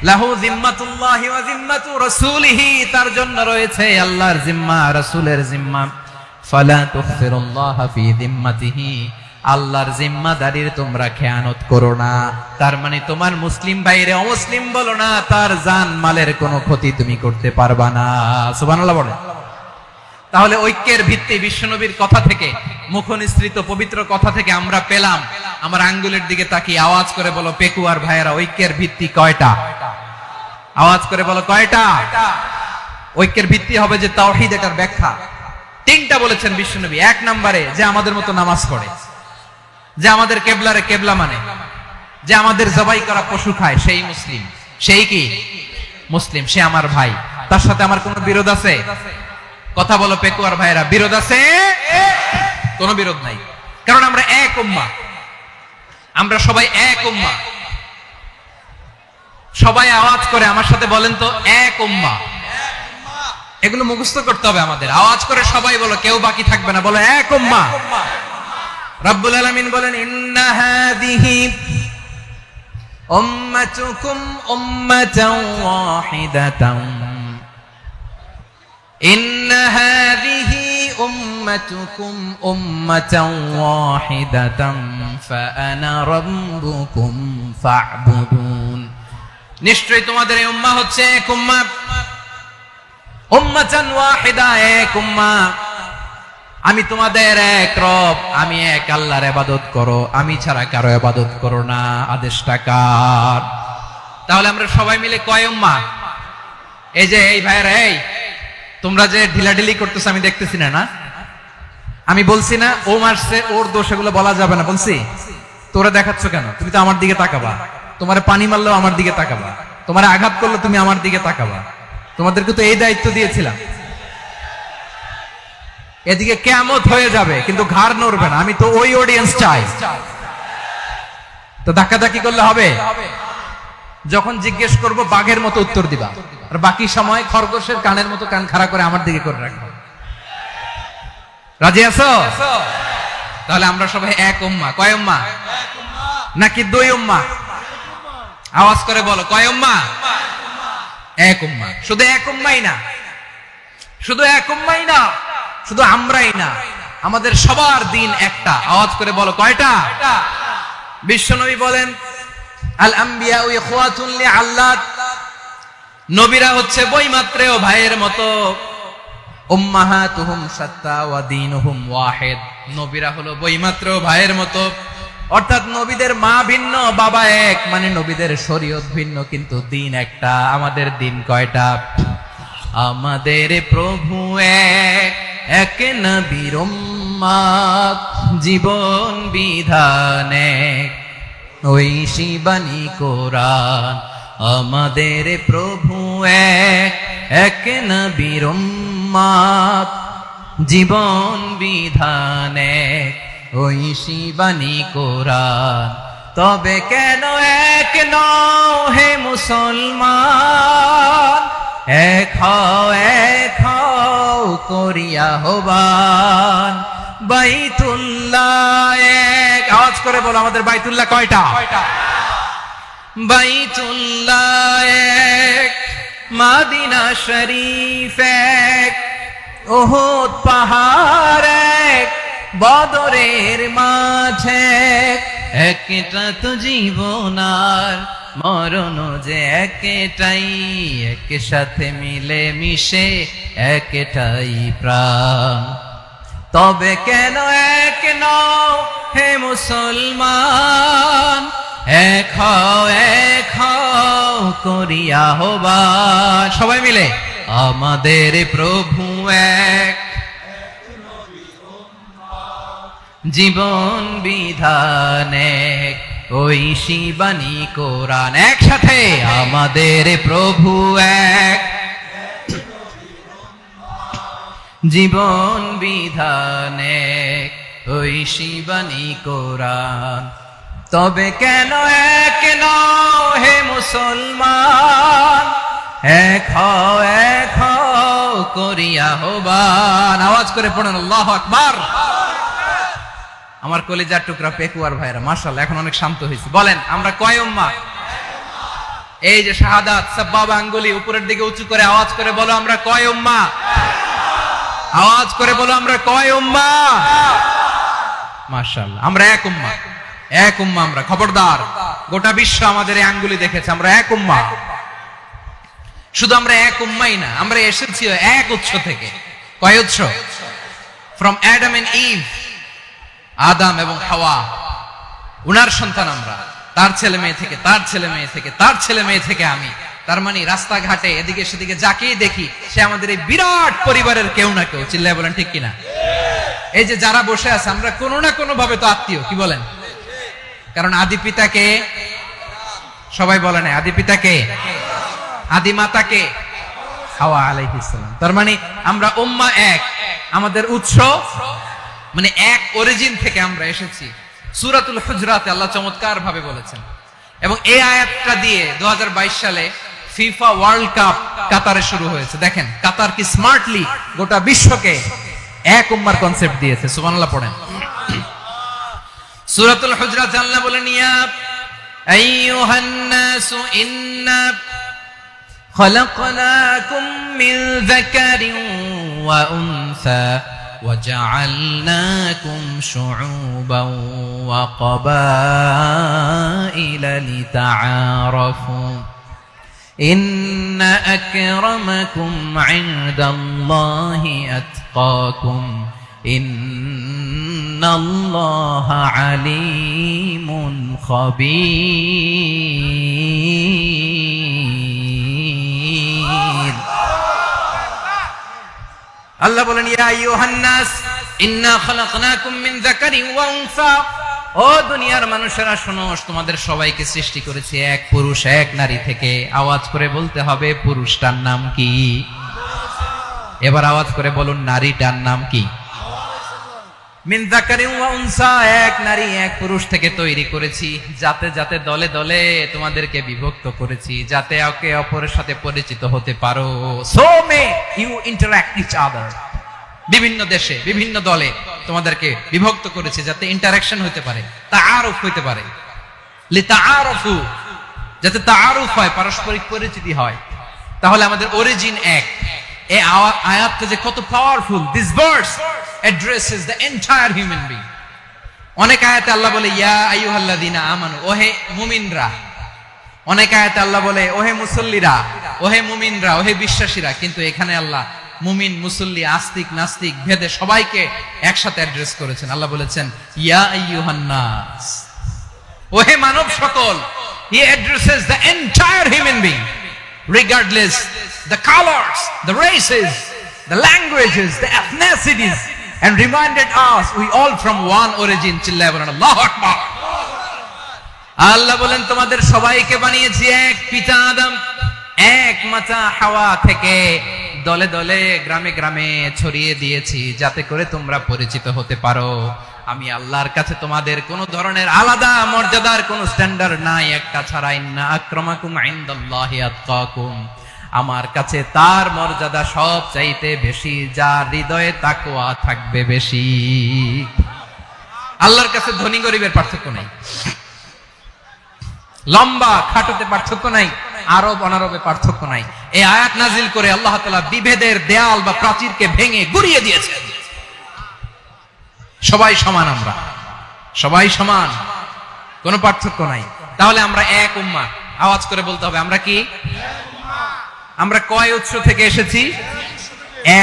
লাহু জিম্মাতুল্লাহি ওয়া জিম্মাতু রাসূলিহি, তার জন্য রয়েছে আল্লাহর জিম্মা, রাসূলের জিম্মা। ফালা তুখফিরুল্লাহা ফি জিম্মাতিহি, আল্লাহর জিম্মাদারির তোমরা খেয়ানত করো না। তার মানে তোমার মুসলিম ভাইরে অমুসলিম বলো না, তার জান মালের কোনো ক্ষতি তুমি করতে পারবা না। সুবহানাল্লাহ বলেন। তাহলে ঐক্যের ভিত্তি বিশ্বনবীর কথা থেকে, মুখনিসৃত পবিত্র কথা থেকে আমরা পেলাম। আমার আঙ্গুলের দিকে তাকিয়ে আওয়াজ করে বলো পেকুয়ার ভাইয়েরা, ঐক্যের ভিত্তি কয়টা? আওয়াজ করে বলো কয়টা? ঐক্যের ভিত্তি হবে যে তাওহীদ, এটার ব্যাখ্যা। তিনটা বলেছেন বিশ্বনবী। এক নম্বরে যে আমাদের মতো নামাজ পড়ে, যে আমাদের কেবলারে কেবলা মানে, যে আমাদের জবাই করা পশু খায়, সেই মুসলিম। সেই কি মুসলিম, সে আমার ভাই। তার সাথে আমার কোনো বিরোধ আছে? কথা বলো পেকুয়ার ভাইরা, বিরোধ আছে? কোনো বিরোধ নাই, কারণ আমরা এক উম্মাহ, আমরা সবাই এক উম্মাহ। সবাই আওয়াজ করে আমার সাথে বলেন তো, এক উম্মাহ। এগুলো মুখস্থ করতে হবে আমাদের। আওয়াজ করে সবাই বলো, কেউ বাকি থাকবে না, বলো এক উম্মাহ। রব্বুল আলামিন বলেন, ইন্না হাযিহি উম্মাতুকুম উম্মাতান ওয়াহিদাতান, ইন্না হাযিহি উম্মাতুকুম উম্মাতান ওয়াহিদাতান ফাআনা রাব্বুকুম ফা'বুদুন। নিশ্চয়ই তোমাদের এই উম্মাহ হচ্ছে এক উম্মাহ, উম্মাতান ওয়াহিদা, এক উম্মাহ। আমি তোমাদের এক রব, আমি এক আল্লাহর ইবাদত করো, আমি ছাড়া কারো ইবাদত করো না। আদেশটা কার? তাহলে আমরা সবাই মিলে কয় উম্মাহ? এই যে এই ভাইয়েরা, এই তোমরা যে ঢিলাঢিলি করতেছো আমি দেখতেছি না। আমি বলছি না ও মারছে, ওর দোষ, এগুলো বলা যাবে না বলছি? তোরা দেখাচ্ছ কেন? তুমি তো আমার দিকে তাকাবা। তোমারে পানি মারলেও আমার দিকে তাকাবা, তোমারে আঘাত করলো তুমি আমার দিকে তাকাবা। তোমাদেরকে তো এই দায়িত্ব দিয়েছিলাম। এদিকে কিয়ামত হয়ে যাবে কিন্তু ঘাড় নড়বে না। আমি তো ওই অডিয়েন্স চাই। তো ধাক্কাধাক্কি করলে হবে? যখন জিজ্ঞেস করব বাঘের মতো উত্তর দিবা, আর বাকি সময় খরগোশের কানের মতো কান খাড়া করে আমার দিকে করে রাখবো। রাজি আছো? তাহলে আমরা সবাই এক উম্মাহ। কয় উম্মাহ? নাকি দুই উম্মাহ? আওয়াজ করে বলো, কয় উম্মাহ? এক উম্মাহ। শুধু এক উম্মাহই না, শুধু এক উম্মাহই না, শুধু আমরাই না, আমাদের সবার দিন একটা। আওয়াজ করে বলো কয়টা? বিশ্বনবী বলেন, আল আম্বিয়াউ ইখওয়াতুন লিআল্লাত, নবীরা হচ্ছে বৈমাত্রেয় ভাইয়ের মতো। উম্মাহাতুহুম শাত্তা ওয়া দীনুহুম ওয়াহিদ, নবীরা হলো বৈমাত্রেয় ভাইয়ের মতো। অর্থাৎ নবীদের মা ভিন্ন, বাবা এক, মানে নবীদের শরীয়ত ভিন্ন কিন্তু দিন একটা। আমাদের দিন কয়টা? আমাদের প্রভু এক, এক নবীর উম্মাত, জীবন বিধান এক, ওই শিবানী কোরআন। আমাদের প্রভু এক, এক নবীর উম্মাত, জীবন বিধান এক, ওই শিবানী কোরআন। তবে কেন এক নও হে মুসলমান, এক হও করিয়া হবান। বাইতুল্লাহ এক, আওয়াজ করে বলো আমাদের বাইতুল্লাহ কয়টা? বাইতুল্লাহ এক, মদিনা শরীফ এক, উহুদ পাহাড় এক, বদরের মাঝে একটা তো জীবন আর মরণ যে একটাই, একসাথে মিলে মিশে একটাই প্রাণ। তবে কেন এক নও হে মুসলমান, এক হও করিয়া হবান। সবাই মিলে আমাদের প্রভু এক, জীবন বিধান এক, ঐশী বাণী কোরআন। একসাথে আমাদের প্রভু এক, জীবন বিধানে ঐশী বাণী কোরআন। তবে কেন এক নও হে মুসলমান, এক হও করিয়া আহ্বান। আওয়াজ করে পড়েন আল্লাহু আকবার। আমার কলিজার টুকরা পেকুয়ার ভাইরা মাশাআল্লাহ এখন অনেক শান্ত হয়েছে। বলেন আমরা কয় উম্মাহ? এই যে শাহাদাত সাব্বাবা আঙ্গুলি উপরের দিকে উঁচু করে আওয়াজ করে বলো আমরা কয় উম্মাহ? আওয়াজ করে বলো আমরা কয় উম্মাহ? মাশাআল্লাহ আমরা এক উম্মাহ, এক উম্মাহ আমরা। খবরদার, গোটা বিশ্ব আমাদের এই আঙ্গুলি দেখেছে, আমরা এক উম্মাহ। শুধু আমরা এক উম্মাই না, আমরা এসেছি এক উৎস থেকে। কয় উৎস? ফ্রম অ্যাডাম এন্ড ইভ, আদম এবং হাওয়া, উনার সন্তান আমরা। তার ছেলে মেয়ে থেকে, তার ছেলে মেয়ে থেকে, তার ছেলে মেয়ে থেকে আমি। তার মানে রাস্তাঘাটে এদিকে সেদিকে যাকেই দেখি সে আমাদের এই বিরাট পরিবারের কেউ না কেউ। চিল্লায় বলেন ঠিক কিনা? এই যে যারা বসে আছে আমরা কোনো না কোনো ভাবে তো আত্মীয়, কি বলেন? কারণ আদি পিতাকে সবাই বলে না, আদি পিতাকে, আদি মাতাকে হাওয়া আলাইহিস সালাম। তার মানে আমরা উম্মাহ এক, আমাদের উৎস মানে এক অরিজিন থেকে আমরা এসেছি। সূরাতুল হুজরাতে আল্লাহ চমৎকার ভাবে বলেছেন। এবং এই আয়াতটা দিয়ে 2022 সালে ফিফা ওয়ার্ল্ড কাপ কাতারে শুরু হয়েছে। দেখেন কাতার কি স্মার্টলি গোটা বিশ্বকে এক উম্মার কনসেপ্ট দিয়েছে। সুবহানাল্লাহ পড়েন। সূরাতুল হুজরাত আল্লাহ বলেন ইয়া আইয়ুহান নাসু ইন্না খলাকনাকুম মিন যাকারিন ওয়া উনসা وجعلناكم شعوبا وقبائل لتعارفوا إن أكرمكم عند الله أتقاكم إن الله عليم خبير। আল্লাহ বলেন ইয়া আইয়ুহান নাস ইন্না খালাকনাকুম মিন যাকারিন ওয়া উনসা, ও দুনিয়ার মানুষেরা শোনো, তোমাদের সবাইকে সৃষ্টি করেছি এক পুরুষ এক নারী থেকে। আওয়াজ করে বলতে হবে পুরুষটার নাম কি? এবার আওয়াজ করে বলুন নারীটার নাম কি? মিন যাকারিন ওয়া উনসা, এক নারী এক পুরুষ থেকে তৈরি করেছি। যাতে যাতে দলে দলে তোমাদেরকে বিভক্ত করেছি, যাতে একে অপরের সাথে পরিচিত হতে পারো। So may you interact each other. বিভিন্ন দেশে বিভিন্ন দলে তোমাদেরকে বিভক্ত করেছি যাতে ইন্টারঅ্যাকশন হতে পারে, তাআরুফ হতে পারে। লিতাআরফু, যাতে তাআরুফ হয়, পারস্পরিক পরিচিতি হয়। তাহলে আমাদের অরিজিন এক। এই আয়াতটা যে কত powerful. This verse addresses the entire human being. অনেক আয়াতে আল্লাহ বলে ইয়া আইয়ুহাল্লাযীনা আমানু, ওহে মুমিনরা। অনেক আয়াতে আল্লাহ বলে ওহে মুসল্লিরা, ওহে মুমিনরা, ওহে বিশ্বাসীরা। কিন্তু এখানে আল্লাহ মুমিন মুসল্লি আস্তিক নাস্তিক ভেদে সবাইকে একসাথে অ্যাড্রেস করেছেন। আল্লাহ বলেছেন ইয়া আইয়ুহান নাস, ওহে মানব সকল। He addresses the entire human being regardless the colors, the races, the languages, the ethnicities, and reminded us we all from one origin. চিল্লায় বলেন আল্লাহু আকবার। আল্লাহ বলেন তোমাদের সবাইকে বানিয়েছি এক পিতা আদম, এক মাতা হাওয়া থেকে। দলে দলে গ্রামে গ্রামে ছড়িয়ে দিয়েছি যাতে করে তোমরা পরিচিত হতে পারো। আমি আল্লাহর কাছে তোমাদের কোন ধরনের আলাদা মর্যাদার কোন স্ট্যান্ডার্ড নাই, একটা ছাড়া। ইন্না আক্রামাকুম ইনদাল্লাহি আতকাকুম, আমার কাছে তার মর্যাদা সব চাইতে বেশি, যার হৃদয়ে তাকওয়া থাকবে বেশি। আল্লাহর কাছে ধনী গরিবের পার্থক্য নাই, লম্বা খাটোতে পার্থক্য নাই, আরব অনারবে পার্থক্য নাই। এই আয়াত নাজিল করে আল্লাহ তাআলা বিভেদের দেয়াল বা প্রাচীরকে ভেঙে গুড়িয়ে দিয়েছেন। সবাই সমান, আমরা সবাই সমান, কোনো পার্থক্য নাই। তাহলে আমরা এক উম্মাহ। আওয়াজ করে বলতে হবে আমরা কি? আমরা কয় উৎস থেকে এসেছি?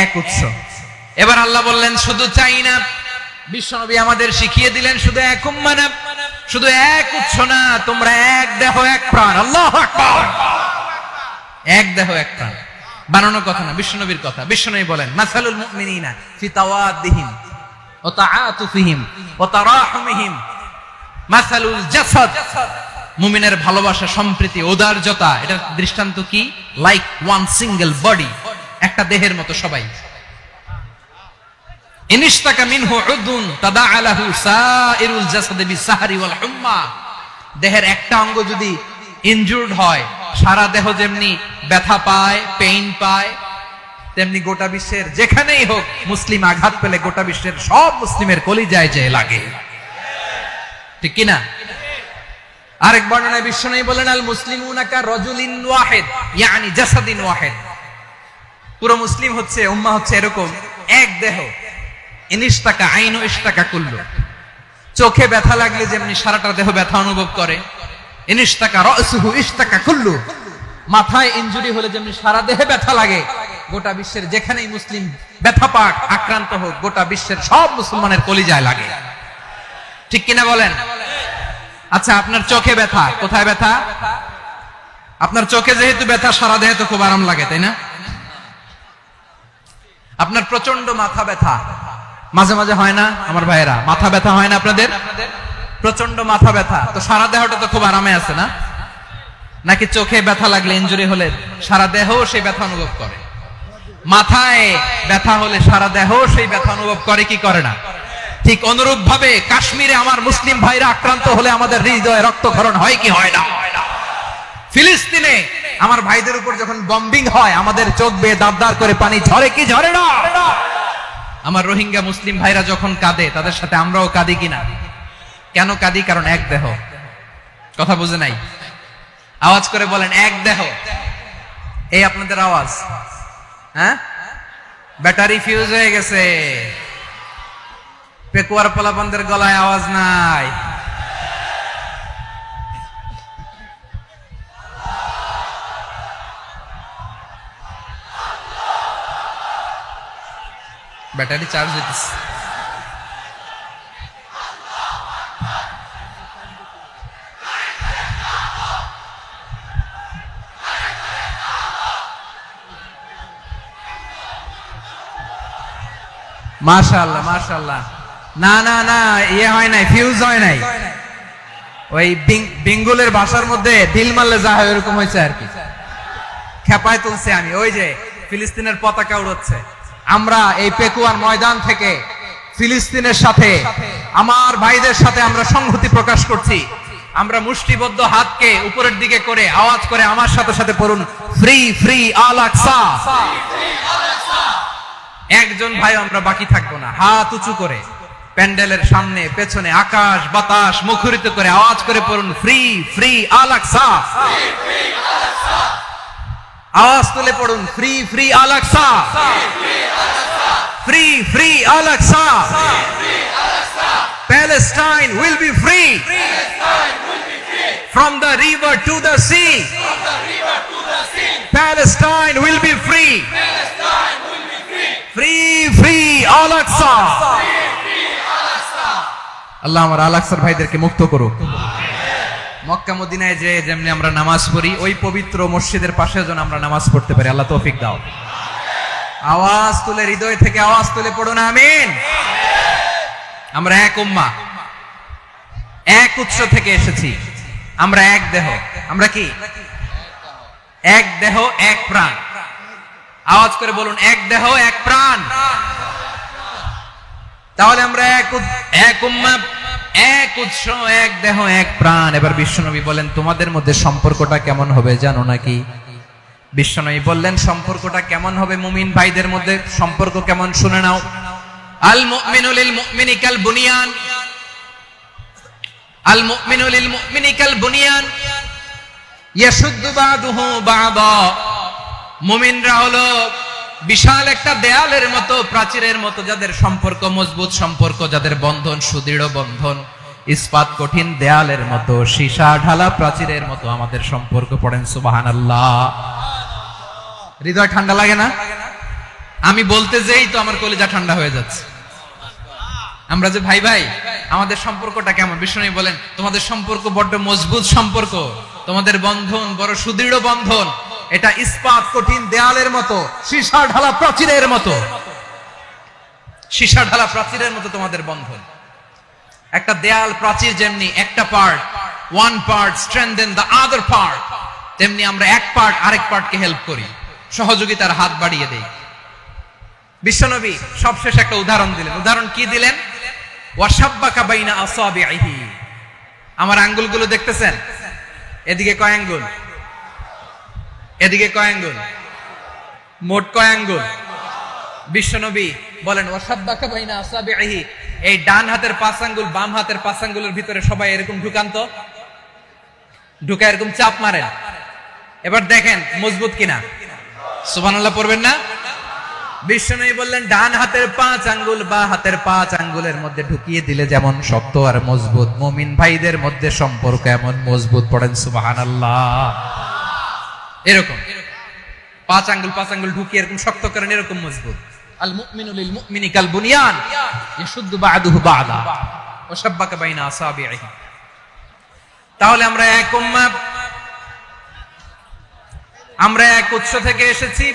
এক উৎস। এবার আল্লাহ বললেন শুধু চাই না, বিশ্বনবী আমাদের শিখিয়ে দিলেন শুধু এক উম্মাহ না, শুধু এক উৎস না, তোমরা এক দেহ এক প্রাণ। আল্লাহু আকবার। এক দেহ এক প্রাণ বানানো কথা না, বিশ্বনবীর কথা। বিশ্বনবী বলেন মাসালুল মুমিনিনা ফি তাওয়াদ্দিহিম ওয়া তাআতুফিহিম ওয়া তারাহুমিহিম মাসালুল জাসাদ, মুমিনের ভালোবাসা, সম্প্রীতি, ঔদার্যতা, এটা দৃষ্টান্ত কি? লাইক ওয়ান সিঙ্গেল বডি, একটা দেহের মতো সবাই। ইনিশতাকা মিনহু উদুন তাদাআ লাহু সাইরুল জাসাদি বিসাহরি ওয়াল হুম্মা। দেহের একটা অঙ্গ যদি ইনজুরড হয়, সারা দেহ যেমনি ব্যথা পায়, পেইন পায়, তেমনি গোটা বিশ্বের যেখানেই হোক মুসলিম আঘাত পেলে গোটা বিশ্বের সব মুসলিমের কলিজায় যে লাগে, ঠিক কিনা? আরেক বর্ণনায় বিশ্বনবী বলেন, আল মুসলিমুনা কা রাজুলিন ওয়াহিদ ইয়ানি জাসাদিন ওয়াহিদ। পুরো মুসলিম হচ্ছে, উম্মাহ হচ্ছে এরকম এক দেহ। ইনিশতাকা আইনু ইশতাকা কুল্লু। চোখে ব্যথা লাগলে যেমনি সারাটা দেহ ব্যথা অনুভব করে, ইনিশতাকা রাসুহু ইশতাকা কুল্লু। মাথায় ইনজুরি হলে যেমনি সারা দেহে ব্যথা লাগে, গোটা বিশ্বের যেখানেই মুসলিম ব্যথা পাক, আক্রান্ত হোক, গোটা বিশ্বের সব মুসলমানের কলিজায় লাগে, ঠিক কিনা বলেন? আচ্ছা, আপনার চোখে ব্যথা, কোথায় ব্যথা? আপনার চোখে যেহেতু ব্যথা, সারা দেহে তো খুব আরাম লাগে, তাই না? আপনার প্রচন্ড মাথা ব্যথা মাঝে মাঝে হয় না আমার ভাইয়েরা? মাথা ব্যথা হয় না আপনাদের? প্রচন্ড মাথা ব্যথা, তো সারা দেহটা তো খুব আরামে আছে না? নাকি চোখে ব্যথা লাগলে, ইনজুরি হলে সারা দেহ সেই ব্যথা অনুভব করে? মাথায় ব্যথা হলে সারা দেহ সেই ব্যথা অনুভব করে কি করে না? ঠিক অনুরূপ ভাবে কাশ্মীরে আমার মুসলিম ভাইরা আক্রান্ত হলে আমাদের হৃদয়ে রক্তক্ষরণ হয় কি হয় না? ফিলিস্তিনে আমার ভাইদের উপর যখন বম্বিং হয়, আমাদের চোখ বেয়ে দাবদার করে পানি ঝরে কি ঝরে না? আমার রোহিঙ্গা মুসলিম ভাইরা যখন কাঁদে, তাদের সাথে আমরাও কাঁদি কিনা? কেন কাঁদি? কারণ এক দেহ। কথা বুঝে নাই? আওয়াজ করে বলেন, এক দেহ। এই আপনাদের আওয়াজ, হ্যাঁ? ব্যাটারি ফিউজ হয়ে গেছে, পেকুয়ার পোলাপানদের গলায় আওয়াজ নাই। ব্যাটারি চার্জ হইতেছে। মাশাআল্লাহ মাশাআল্লাহ। না না না, ইয়ে হয় নাই, ফিউজ হয় নাই। ওই বেঙ্গলের ভাষার মধ্যে ঢিল মারলে যা হয় এরকম হয়েছে আর কি। খেপায় তুলছে আমি। ওই যে ফিলিস্তিনের পতাকা উড়াচ্ছে, আমরা এই পেকুয়ার ময়দান থেকে ফিলিস্তিনের সাথে, আমার ভাইদের সাথে আমরা সংহতি প্রকাশ করছি। আমরা মুষ্টিবদ্ধ হাতকে উপরের দিকে করে আওয়াজ করে আমার সাথে সাথে পড়ুন, ফ্রি ফ্রি আল আকসা। একজন ভাই আমরা বাকি থাকবো না। হাত উঁচু করে প্যান্ডেলের সামনে পেছনে আকাশ বাতাস মুখরিত করে আওয়াজ করে পড়ুন, ফ্রি ফ্রি আল আকসা। আওয়াজ তুলে পড়ুন, free free Al Aqsa, free free Al Aqsa. Palestine will be free from the river to the sea. Palestine will be free. Free free Al Aqsa. আল্লাহ আমার আল আকসার ভাইদেরকে মুক্ত করুক। মক্কা মদিনায় যে যেমনি আমরা নামাজ পড়ি, ওই পবিত্র মসজিদের পাশে যেন আমরা নামাজ পড়তে পারি। আল্লাহ তৌফিক দাও। আওয়াজ তুলে, হৃদয় থেকে আওয়াজ তুলে পড়ুন আমিন। আমরা এক উম্মাহ, এক উৎস থেকে এসেছি, আমরা এক দেহ। আমরা কি? এক দেহ এক প্রাণ। আওয়াজ করে বলুন, এক দেহ এক প্রাণ। তাহলে আমরা এক উম্মাহ, এক উৎস, এক দেহ এক প্রাণ। এবার বিশ্বনবী বলেন, তোমাদের মধ্যে সম্পর্কটা কেমন হবে জানো নাকি? বিশ্বনবী বললেন, সম্পর্কটা কেমন হবে মুমিন ভাইদের মধ্যে? সম্পর্ক কেমন শুনে নাও। আল মুমিনু লিল মুমিনি কাল বুনিয়ান, আল মুমিনু লিল মুমিনি কাল বুনিয়ান ইয়াশুদ্দু বাদুহু বাদা। মুমিনরা হলো বিশাল একটা দেয়ালের মতো, প্রাচীরের মতো, যাদের সম্পর্ক মজবুত সম্পর্ক, যাদের বন্ধন সুদৃঢ় বন্ধন, ইস্পাত কঠিন দেয়ালের মতো, সীসা ঢালা প্রাচীরের মতো আমাদের সম্পর্ক। পড়েন সুবহানাল্লাহ। হৃদয় ঠান্ডা লাগে না? আমি বলতে যেই তো আমার কলিজা ঠান্ডা হয়ে যাচ্ছে। আমরা যে ভাই ভাই, আমাদের সম্পর্কটা কেমন? বিষ্ণু বলেন, তোমাদের সম্পর্ক বড্ড মজবুত সম্পর্ক, তোমাদের বন্ধন বড় সুদৃঢ় বন্ধন, এটা ইস্পাত কঠিন দেয়ালের মতো, সীসা ঢালা প্রাচীরের মতো, সীসা ঢালা প্রাচীরের মতো তোমাদের বন্ধন। একটা দেয়াল প্রাচীর যেমনি একটা part, one part strengthen the other part, তেমনি আমরা এক পার্ট আরেক পার্টকে হেল্প করি, সহযোগিতার হাত বাড়িয়ে দেই। বিশ্বনবী সবশেষ একটা উদাহরণ দিলেন। উদাহরণ কি দিলেন? ওয়াশাব্বাকা বাইনা আসাবিহি। আমার আঙ্গুলগুলো দেখতেছেন? এদিকে কয় আঙ্গুল, এদিকে কয় আঙ্গুল, মোট কয় আঙ্গুল? বিশ্বনবী বলেন ওয়াশাব্বাকা বাইনা আসাবিহি, এই ডান হাতের 5 আঙ্গুল বাম হাতের 5 আঙ্গুলের ভিতরে সবাই এরকম ঢুকান্ত, ঢুকা এরকম চাপ মারেন। এবার দেখেন মজবুত কিনা। সুবহানাল্লাহ পড়বেন না? বিশ্বনবী বললেন ডান হাতের 5 আঙ্গুল বা হাতের 5 আঙ্গুলের মধ্যে ঢুকিয়ে দিলে যেমন শক্ত আর মজবুত, মুমিন ভাইদের মধ্যে সম্পর্ক এমন মজবুত। পড়েন সুবহানাল্লাহ। এরকম 5 আঙ্গুল ঢুকিয়ে এরকম শক্ত করেন, এরকম মজবুত। আল মুমিনু লিল মুমিনি কাল বুনিয়ান ইয়াশুদ্দু বা'দুহু বা'দা ওয়া শাব্বাকা বাইনা আসাবিহি। তাহলে আমরা এক উম্মাহ, আমরা এক উৎস থেকে এসেছি,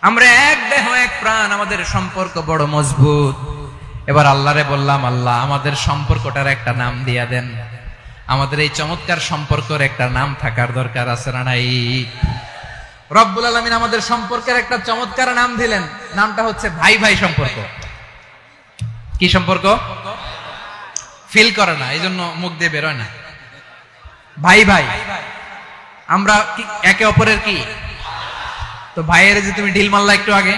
আমরা এক দেহ এক প্রাণ, আমাদের সম্পর্ক বড় মজবুত। এবার আল্লাহরে বললাম, আল্লাহ আমাদের সম্পর্কটার একটা নাম দিয়া দেন। আমাদের এই চমৎকার সম্পর্কের একটা নাম থাকার দরকার আছে না নাই? রব্বুল আলামিন আমাদের সম্পর্কের একটা চমৎকার নাম দিলেন। নামটা হচ্ছে ভাই ভাই সম্পর্ক। কি সম্পর্ক? ফিল করে না, এই জন্য মুখ দিয়ে বেরোয় না। ভাই ভাই, আমরা একে অপরের কি? তো ভাইয়ের যে তুমি ঢিল মারলা একটু আগে,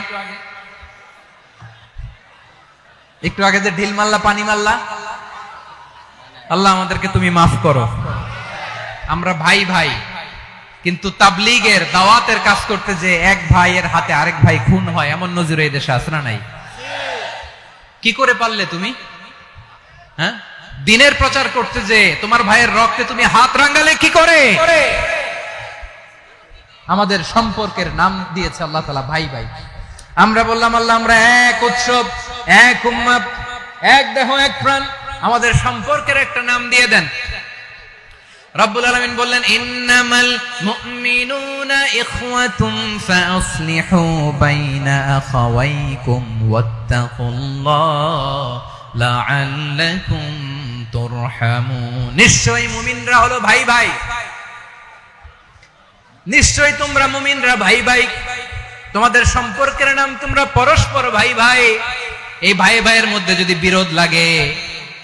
একটু আগে যে ঢিল মারলা, পানি মারলা, আল্লাহ আমাদেরকে তুমি মাফ করো। আমরা ভাই ভাই, কিন্তু তাবলীগের দাওয়াতের কাজ করতে যে এক ভাইয়ের হাতে আরেক ভাই খুন হয়, এমন নজির এই দেশে আছে না নাই? কি করে পারলে তুমি? হ্যাঁ, দিনের প্রচার করতে যে তোমার ভাইয়ের রক্তে তুমি হাত রাঙ্গালে কি করে? আমাদের সম্পর্কের নাম দিয়েছে আল্লাহ তাআলা ভাই ভাই। আমরা বললাম আল্লাহ আমরা এক উৎসব, এক উম্মাহ, এক দেহ এক প্রাণ, আমাদের সম্পর্কের একটা নাম দিয়ে দেন। রব্বুল আলামিন বললেন ইন্নামাল মুমিনুনা ইখওয়াতুম ফাসলিহু বাইনা আখাওয়াইকুম ওয়াত্তাকুল্লাহ লাআল্লাকুম তুরহামুন। নিশ্চয়ই মুমিনরা হলো ভাই ভাই, নিশ্চয়ই তোমরা মুমিনরা ভাই ভাই, তোমাদের সম্পর্কের নাম তোমরা পরস্পর ভাই ভাই। এই ভাই ভাইয়ের মধ্যে যদি বিরোধ লাগে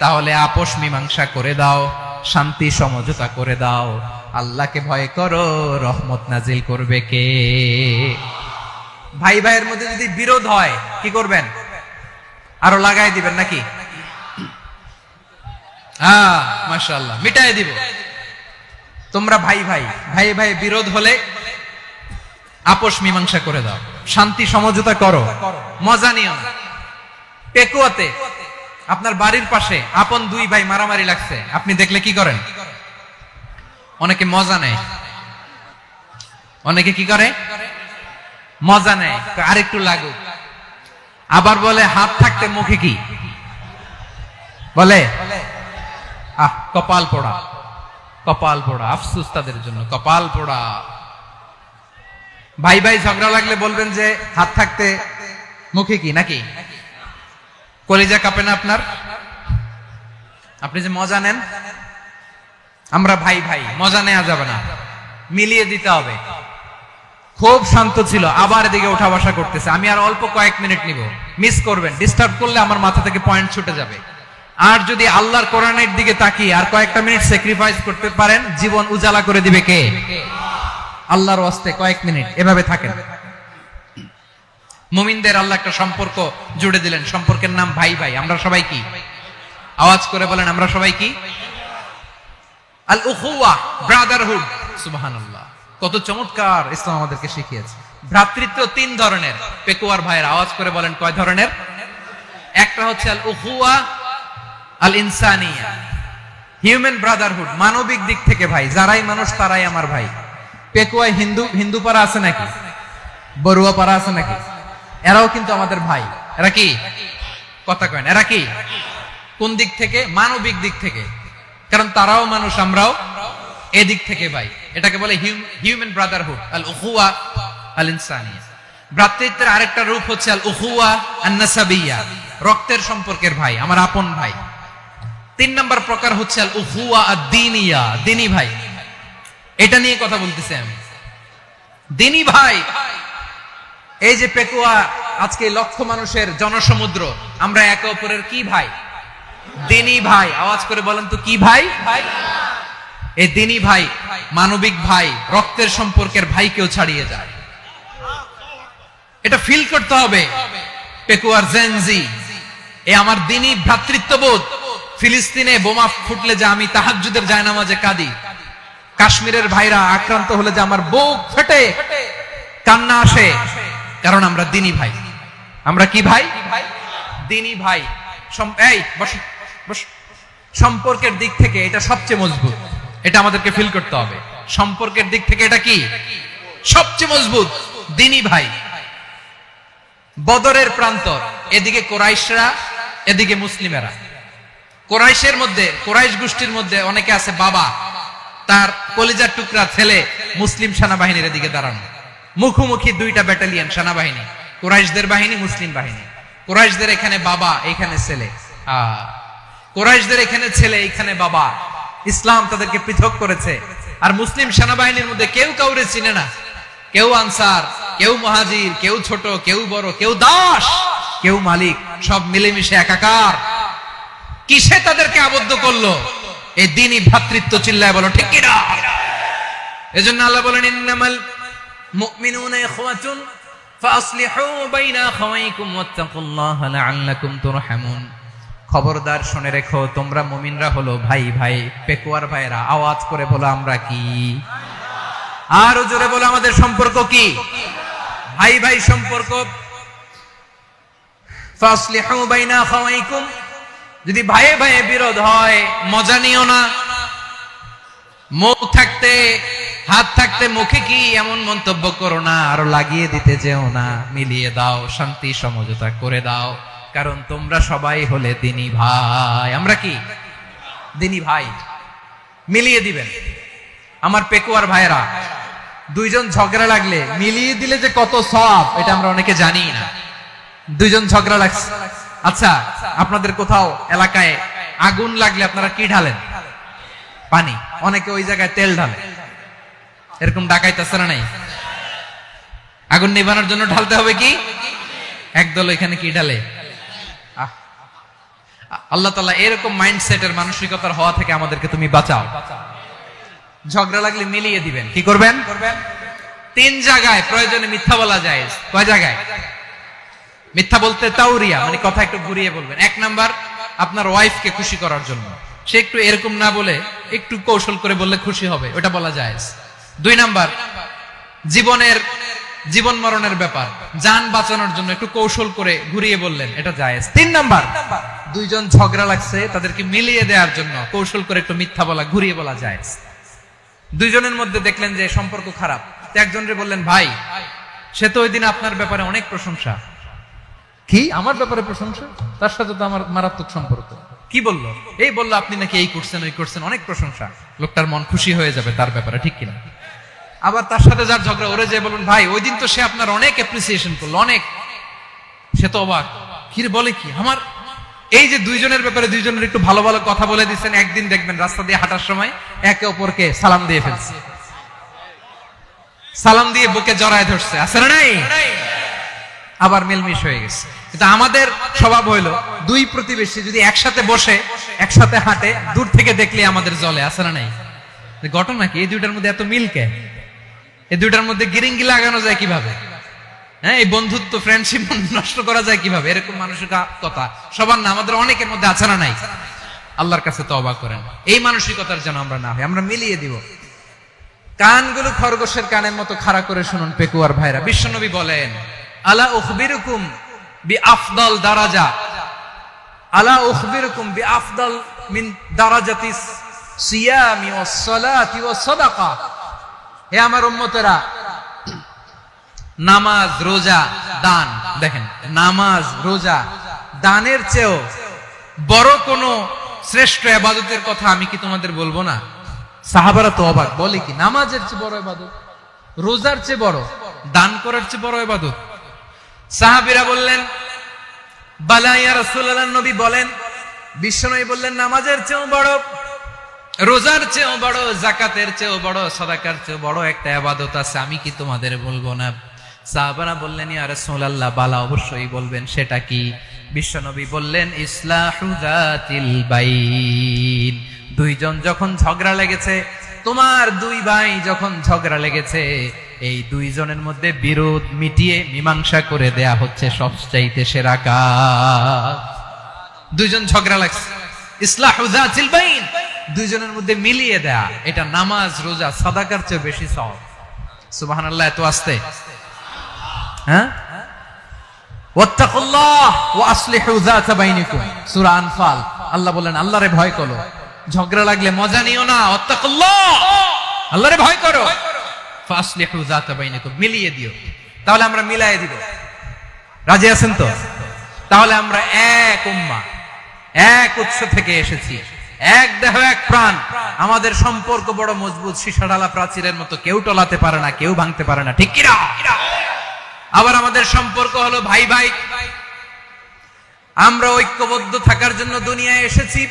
তাহলে আপোষ মীমাংসা করে দাও, শান্তি সমঝোতা করে দাও। আল্লাহকে ভয় করো, রহমত নাজিল করবে কে? ভাই ভাইয়ের মধ্যে যদি বিরোধ হয় কি করবেন? আরো লাগাই দিবেন নাকি? হ্যাঁ, মাশাআল্লাহ, মিটাই দিব। তোমরা ভাই ভাই, ভাই ভাই বিরোধ হলে আপোষ মীমাংসা করে দাও, শান্তি সমঝোতা করো, মজা নিও না। পেকুয়াতে আপনার বাড়ির পাশে আপন 2 ভাই মারামারি লাগছে, আপনি দেখলে কি করেন? অনেকে মজা নেয়। অনেকে কি করে? মজা নেয়, আরেকটু লাগুক। আবার বলে হাত থাকতে মুখে কি বলে? কপাল পোড়া, কপাল পোড়া। আফসোস তাদের জন্য, কপাল পোড়া। ভাই ভাই ঝগড়া লাগলে বলবেন যে হাত থাকতে মুখে কি, নাকি? কলিজা কাঁপে না আপনার? আপনি যে মজা নেন। আমরা ভাই ভাই, মজা নেওয়া যাবে না, মিলিয়ে দিতে হবে। খুব শান্ত ছিল, আবার এদিকে ওঠা বসা করতেছে। আমি আর অল্প কয়েক মিনিট নিব, মিস করবেন। ডিস্টার্ব করলে আমার মাথা থেকে পয়েন্ট ছুটে যাবে। আর যদি আল্লাহর কোরআনের দিকে তাকিয়ে আর কয়েকটা মিনিট স্যাক্রিফাইস করতে পারেন, জীবন উজালা করে দিবে কে? আল্লাহর ওয়াস্তে কয়েক মিনিট এভাবে থাকেন। মুমিনদের আল্লাহ একটা সম্পর্ক জুড়ে দিলেন, সম্পর্কের নাম ভাই ভাই। আমরা সবাই কি? আওয়াজ করে বলেন, আমরা সবাই কি? আল উখুওয়া, ব্রাদারহুড। সুবহানাল্লাহ, কত চমৎকার ইসলাম আমাদেরকে শিখিয়েছে। ভ্রাতৃত্ব 3 ধরনের। পেকুয়ার ভাইয়ের আওয়াজ করে বলেন কয় ধরনের? একটা হচ্ছে আল উখুওয়া আল ইনসানিয়া, হিউম্যান ব্রাদারহুড, মানবিক দিক থেকে ভাই। যারাই মানুষ তারাই আমার ভাই। পেকুয়ায় হিন্দু পাড়া আছে নাকি? বড়ুয়া পাড়া আছে নাকি? এরাও কিন্তু আমাদের ভাই। এরা কি? কথা কয় না। এরা কি? কোন দিক থেকে? মানবিক দিক থেকে। কারণ তারাও মানুষ, আমরাও এদিক থেকে ভাই। এটাকে বলে হিউম্যান ব্রাদারহুড, আল উখুওয়া আল ইনসানিয়া। ভ্রাতৃত্বের আরেকটা রূপ হচ্ছে আল উখুয়া আন-নাসাবিয়্যা, রক্তের সম্পর্কের ভাই, আমার আপন ভাই। 3 নম্বর প্রকার হচ্ছে আল উখুয়া আদ-দীনিয়া, দ্বীনি ভাই। এটা নিয়ে কথা বলতেছি আমি। দ্বীনি ভাই, এই যে পেকুয়া, আজকে লক্ষ মানুষের জনসমুদ্র, আমরা একে অপরের কি ভাই? দ্বীনি ভাই। আওয়াজ করে বলেন তো কি ভাই? এই দ্বীনি ভাই, মানবিক ভাই, রক্তের সম্পর্কের ভাইকেও ছাড়িয়ে যায়। এটা ফিল করতে হবে। পেকুয়ার জেনজি, এ আমার দ্বীনি ভ্রাতৃত্ববোধ। ফিলিস্তিনে বোমা ফুটলে যে আমি তাহাজ্জুদের জায়নামাজে কাঁদি, কাশ্মীরের ভাইরা আক্রান্ত হলে যে আমার বুক ফেটে কান্না আসে, কারণ আমরা দ্বীনি ভাই। আমরা কি ভাই? দ্বীনি ভাই। এই বসো বসো। সম্পর্কের দিক থেকে এটা সবচেয়ে মজবুত, এটা আমাদেরকে ফিল করতে হবে। সম্পর্কের দিক থেকে এটা কি সবচেয়ে মজবুত? দ্বীনি ভাই। বদরের প্রান্তর, এদিকে কোরাইশরা, এদিকে মুসলিমেরা। কোরাইশের মধ্যে, কোরাইশ গোষ্ঠীর মধ্যে অনেকে আছে বাবা, তার কলিজার টুকরা ছেলে মুসলিম সেনাবাহিনীর এদিকে দাঁড়ানো, মুখোমুখি দুইটা ব্যাটালিয়ন সেনাবাহিনী, কোরাইশদের বাহিনী, মুসলিম বাহিনী। কোরাইশদের এখানে বাবা, এখানে ছেলে। কোরাইশদের এখানে ছেলে, এখানে বাবা। ইসলাম তাদেরকে পৃথক করেছে। আর মুসলিম সেনাবাহিনীর মধ্যে কেউ কাউরে চিনে না, কেউ আনসার, কেউ মুহাজির, কেউ ছোট, কেউ বড়, কেউ দাস, কেউ মালিক, সব মিলেমিশে একাকার। কিসে তাদেরকে আবদ্ধ করলো? এই দ্বীনি ভ্রাতৃত্ব। চিল্লায় বলো ঠিক কিনা? এজন্য আল্লাহ বলেন, ইন্নামাল মুমিনুনা ইখওয়াতুন ফাসলিহু বাইনা আখাওয়াইকুম ওয়াত্তাকুল্লাহা লাআল্লাকুম তুরহামুন। খবরদার শুনে রেখো, তোমরা মুমিনরা হলো ভাই ভাই। পেকুয়ার ভাইরা আওয়াজ করে বলো আমরা কি? আরো জোরে বলো আমাদের সম্পর্ক কি? ভাই ভাই সম্পর্ক। ফাসলিহু বাইনা আখাওয়াইকুম, যদি ভাইয়ে ভাইয়ে বিরোধ হয় মজা নিও না। মুখ থাকতে, হাত থাকতে মুখে কি এমন মন্তব্য করো না, আরো লাগিয়ে দিতে যেও না। মিলিয়ে দাও, শান্তি সমঝোতা করে দাও, কারণ তোমরা সবাই হলে দ্বীনি ভাই। আমরা কি? দ্বীনি ভাই। মিলিয়ে দিবেন। আমার পেকুয়ার ভাইরা, দুইজন ঝগড়া লাগলে মিলিয়ে দিলে যে কত সওয়াব, এটা আমরা অনেকে জানি না। দুইজন ঝগড়া লাগছে, আচ্ছা আপনাদের কোথাও এলাকায় আগুন লাগলে আপনারা কি ঢালেন? পানি। অনেকে ওই জায়গায় তেল ঢালে। এরকম ডাকাইতেছে না নাই? আগুন নিভানোর জন্য ঢালতে হবে কি? একদল এখানে কি ঢালে? আল্লাহ তাআলা এরকম মাইন্ডসেটের, মানসিকতার হওয়া থেকে আমাদেরকে তুমি বাঁচাও। ঝগড়া লাগলে মিলিয়ে দিবেন। কি করবেন? 3 জায়গায় প্রয়োজনে মিথ্যা বলা যায়। কয় জায়গায় মিথ্যা বলতে? তাওরিয়া, মানে কথা একটু ঘুরিয়ে বলবেন। 1 নাম্বার, আপনার ওয়াইফকে খুশি করার জন্য, সে একটু এরকম না বলে একটু কৌশল করে বললে খুশি হবে, ওটা বলা যায়। 2 নাম্বার, জীবন মরণের ব্যাপার, জান বাঁচানোর জন্য একটু কৌশল করে ঘুরিয়ে বললেন, এটা জায়েজ। 3 নাম্বার, দুইজন ঝগড়া লাগছে, তাদেরকে মিলিয়ে দেওয়ার জন্য কৌশল করে একটু মিথ্যা বলা, ঘুরিয়ে বলা জায়েজ। দুইজনের মধ্যে দেখলেন যে সম্পর্ক খারাপ, একজনরে বললেন ভাই, সে তো ওই দিন আপনার ব্যাপারে অনেক প্রশংসা। কি আমার ব্যাপারে প্রশংসা? তার সাথে তো আমার মারাত্মক সম্পর্ক। কি বললো? এই বললো আপনি নাকি এই করছেন, ওই করছেন, অনেক প্রশংসা। লোকটার মন খুশি হয়ে যাবে তার ব্যাপারে, ঠিক কিনা? আবার তার সাথে যার ঝগড়া, ওরে যে বলুন ভাই ওই দিন তো সে আপনার অনেক অ্যাপ্রিসিয়েশন করলো, অনেক। সে তো অবাক, কি বলে কি আমার? এই যে দুইজনের ব্যাপারে দুইজনের একটু ভালো ভালো কথা বলে দিচ্ছেন, একদিন দেখবেন রাস্তা দিয়ে হাঁটার সময় একে অপরকে সালাম দিয়ে ফেলছে, সালাম দিয়ে বুকে জড়ায় ধরছে, আছে না নাই? আবার মিলমিশ হয়ে গেছে। কিন্তু আমাদের স্বভাব হইলো, দুই প্রতিবেশী যদি একসাথে বসে একসাথে হাঁটে, দূর থেকে দেখলে আমাদের জ্বলে, আছে না নাই? ঘটনা কি? এই দুইটার মধ্যে এত মিল কে? এই দুইটার মধ্যে গিরিঙ্গি লাগানো যায় কিভাবে? হ্যাঁ, এই বন্ধুত্ব, ফ্রেন্ডশিপ নষ্ট করা যায় কিভাবে? এরকম মানসিকতা সবার না, আমাদের অনেকের মধ্যে আছে না নাই? আল্লাহর কাছে তওবা করেন, এই মানসিকতার যেন আমরা না হই, আমরা মিলিয়ে দিব। কানগুলো খরগোশের কানের মতো খাড়া করে শুনুন পেকুয়ার ভাইরা। বিশ্বনবী বলেন, আলা উখবিরুকুম বিআফদাল দারাজা, আলা উখবিরুকুম বিআফদাল মিন দারাজাতিস সিয়ামি ওয়াস সালাতি ওয়াস সাদাকা। হে আমার উম্মতেরা, নামাজ, রোজা, দান, দেখেন নামাজ, রোজা, দানের চেয়েও বড় কোন শ্রেষ্ঠ ইবাদতের কথা আমি কি তোমাদের বলবো না? সাহাবারা তো অবাক, বলে কি নামাজের চেয়ে বড় ইবাদত, রোজার চেয়ে বড়, দান করার চেয়ে বড় ইবাদত? সাহাবীরা বললেন, বালা ইয়া রাসূলুল্লাহ, নবী বলেন। বিশ্বনবী বললেন, নামাজের চেয়েও বড়, রোজার চেয়েও বড়, যাকাতের চেয়েও বড়, সাদাকার চেয়েও বড় একটা ইবাদত আছে, আমি কি তোমাদের বলবো না? সাহাবারা বললেন, ইয়া রাসূলুল্লাহ, বালা, অবশ্যই বলবেন, সেটা কি? বিশ্বনবী বললেন, ইসলাহু যাতিল বাইন। দুইজন যখন ঝগড়া লেগেছে, তোমার দুই ভাই যখন ঝগড়া লেগেছে, এই দুইজনের মধ্যে বিরোধ মিটিয়ে মীমাংসা করে দেয়া হচ্ছে সবচাইতে সেরা কাজ। দুইজন ঝগড়া লাগছে, ইসলাহু যাতিল বাইন, দুইজনের মধ্যে মিলিয়ে দেয়া, এটা নামাজ, রোজা, সাদাকার চেয়ে বেশি সওয়াব। সুবহানাল্লাহ, এত আস্তে, হ্যাঁ? ওয়াত্তাকুল্লাহ ওয়া আসলিহু যাতা বাইনিকুম, সূরা আনফাল। আল্লাহ বলেন, আল্লাহরে ভয় করো, ঝগড়া লাগলে মজা নিও না, ওয়াত্তাকুল্লাহ, আল্লাহরে ভয় করো, ফাসলিহু যাতা বাইনিকুম, মিলিয়ে দিও। তাহলে আমরা মিলায়ে দিব, রাজি আছেন তো? তাহলে আমরা এক উম্মাহ, এক উৎস থেকে এসেছি, এক দেহ এক প্রাণ, আমাদের সম্পর্ক বড় মজবুত, সীসাডালা প্রাচীরের মতো, কেউ টলাতে পারে না, কেউ ভাঙতে পারে না, ঠিক কিনা? আবার আমাদের সম্পর্ক হলো ভাই ভাই। আমরা ঐক্যবদ্ধ থাকার জন্য দুনিয়ায় এসেছি।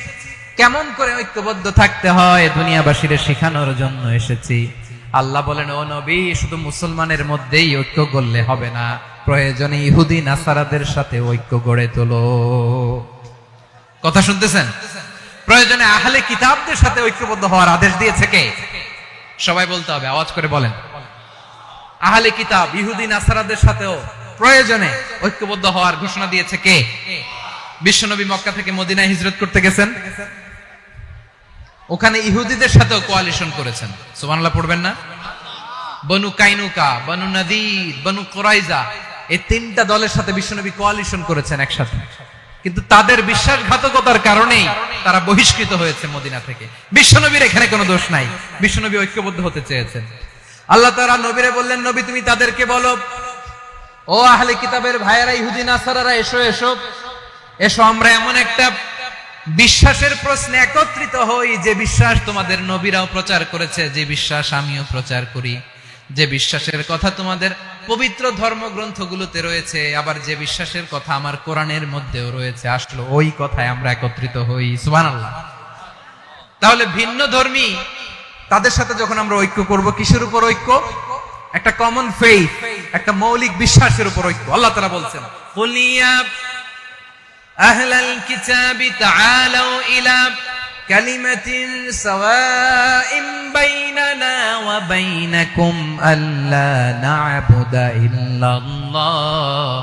কেমন করে ঐক্যবদ্ধ থাকতে হয় দুনিয়াবাসীদের শেখানোর জন্য এসেছি। আল্লাহ বলেন, ও নবী, শুধু মুসলমানের মধ্যেই ঐক্য গড়লে হবে না, প্রয়োজনে ইহুদি নাসারাদের সাথে ঐক্য গড়ে তোলো। কথা শুনতেছেন? প্রয়োজনে আহলে কিতাবদের সাথে ঐক্যবদ্ধ হওয়ার আদেশ দিয়েছে কে? সবাই বলতে হবে, আওয়াজ করে বলেন। আহলে কিতাব, ইহুদি নাসারাদের সাথেও প্রয়োজনে ঐক্যবদ্ধ হওয়ার ঘোষণা দিয়েছে কে? বিশ্বনবী মক্কা থেকে মদিনায় হিজরত করতে গেছেন, ওখানে ইহুদিদের সাথেও কোয়ালিশন করেছেন। সুবহানাল্লাহ পড়বেন না? বনু কাইনুকা, বনু নাদির, বনু কুরাইজা, এই তিনটা দলের সাথে বিশ্বনবী কোয়ালিশন করেছেন একসাথে। কিন্তু তাদের বিশ্বাসঘাতকতার কারণেই তারা বহিষ্কৃত হয়েছে মদিনা থেকে। বিশ্বনবীর এখানে কোনো দোষ নাই, বিশ্বনবী ঐক্যবদ্ধ হতে চেয়েছেন। আল্লাহ তাআলা নবীরে বললেন, নবী তুমি তাদেরকে বলো, ও আহলে কিতাবের ভাইয়েরা, ইহুদি নাসারারা, এসো এসো এসো, আমরা এমন একটা বিশ্বাসের প্রশ্নে একত্রিত হই, যে বিশ্বাস তোমাদের নবীরাও প্রচার করেছে, যে বিশ্বাস আমিও প্রচার করি, যে বিশ্বাসের কথা তোমাদের পবিত্র ধর্মগ্রন্থগুলোতে রয়েছে, আবার যে বিশ্বাসের কথা আমার কোরআনের মধ্যেও রয়েছে, আসলো ওই কথায় আমরা একত্রিত হই। সুবহানাল্লাহ। তাহলে ভিন্ন ধর্মী তাদের সাথে যখন আমরা ঐক্য করব, কিসের উপর ঐক্য? একটা কমন ফেইথ, একটা মৌলিক বিশ্বাসের উপর ঐক্য। আল্লাহ তাআলা বলছেন, কুলিয়া আহলাল কিতাবি তাআলাউ ইলা কালিমাতিন সাওয়াইন বাইনানা ওয়া বাইনাকুম আল্লা না'বুদা ইল্লাল্লাহ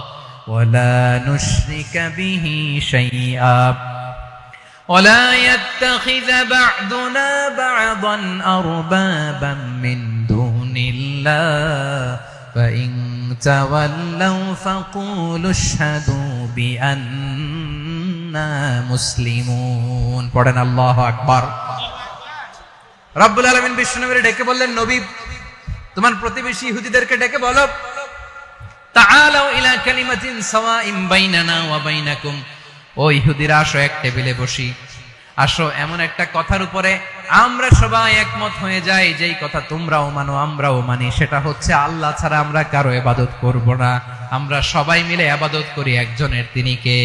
ওয়া লা নুশরিকা বিহি শাইআ ولا يتخذ بعضنا بعضا أربابا من دون الله فإن تولوا فقولوا اشهدوا بأننا مسلمون। পড়েন আল্লাহু আকবার। রব্বুল আলামিন বিশ্বনবীকে ডেকে বললেন, নবী তোমার প্রতিবেশী ইহুদিদেরকে ডেকে বলো, তাআলাউ ইলা কালিমাতিন সাওয়াইন বাইনানা ওয়া বাইনাকুম, ও ইহুদিরা, আসো এক টেবিলে বসি, আসো এমন একটা কথার উপরে আমরা সবাই একমত হয়ে যাই, যেই কথা তোমরাও মানো আমরাও মানি, সেটা হচ্ছে আল্লাহ ছাড়া আমরা কারো ইবাদত করব না, আমরা সবাই মিলে ইবাদত করি একজনের, তিনি কে?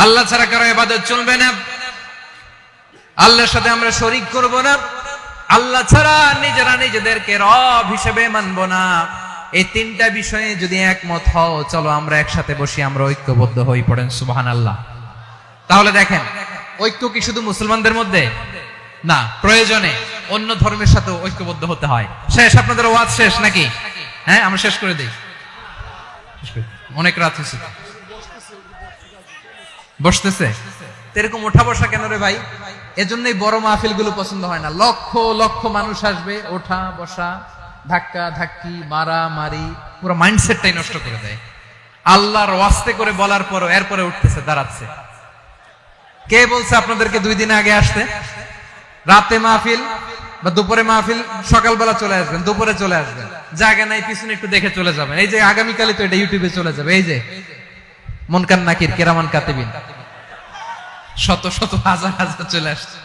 আল্লাহ ছাড়া কারো ইবাদত চলবে না, আল্লাহর সাথে আমরা শরীক করব না, আল্লাহ ছাড়া নিজেরা নিজেদেরকে রব হিসেবে মানব না। এই তিনটা বিষয়ে যদি একমত হও, চলো আমরা একসাথে বসি, আমরা ঐক্যবদ্ধ হই। পড়েন সুবহানাল্লাহ। তাহলে দেখেন, ঐক্য কি শুধু মুসলমানদের মধ্যে না, প্রয়োজনে অন্য ধর্মের সাথে ঐক্যবদ্ধ হতে হয়। শেষ? আপনাদের ওয়াজ শেষ নাকি? হ্যাঁ, আমরা শেষ করে দেই, অনেক রাত হয়েছে। বসতেছে এরকম ওঠা বসা কেন রে ভাই? এজন্যই বড় মাহফিল গুলো পছন্দ হয় না। লক্ষ লক্ষ মানুষ আসবে, ওঠা বসা, ধাক্কা ধাক্কি, মারা মারি, পুরো মাইন্ডসেটটাই নষ্ট করে দেয়। আল্লাহর ওয়াস্তে করে বলার পরও এরপরে উঠতেছে, দাঁড়াচ্ছে। কে বলছে আপনাদেরকে 2 দিন আগে আসতে? রাতে মাহফিল বা দুপুরে মাহফিল, সকালবেলা চলে আসবেন, দুপুরে চলে আসবেন, জায়গা নাই পিছনে একটু দেখে চলে যাবেন। এই যে আগামীকালই তো এটা ইউটিউবে চলে যাবে, এই যে মুনকার নাকির কিরামান কাতিবিন, শত শত হাজার হাজার চলে আসছে,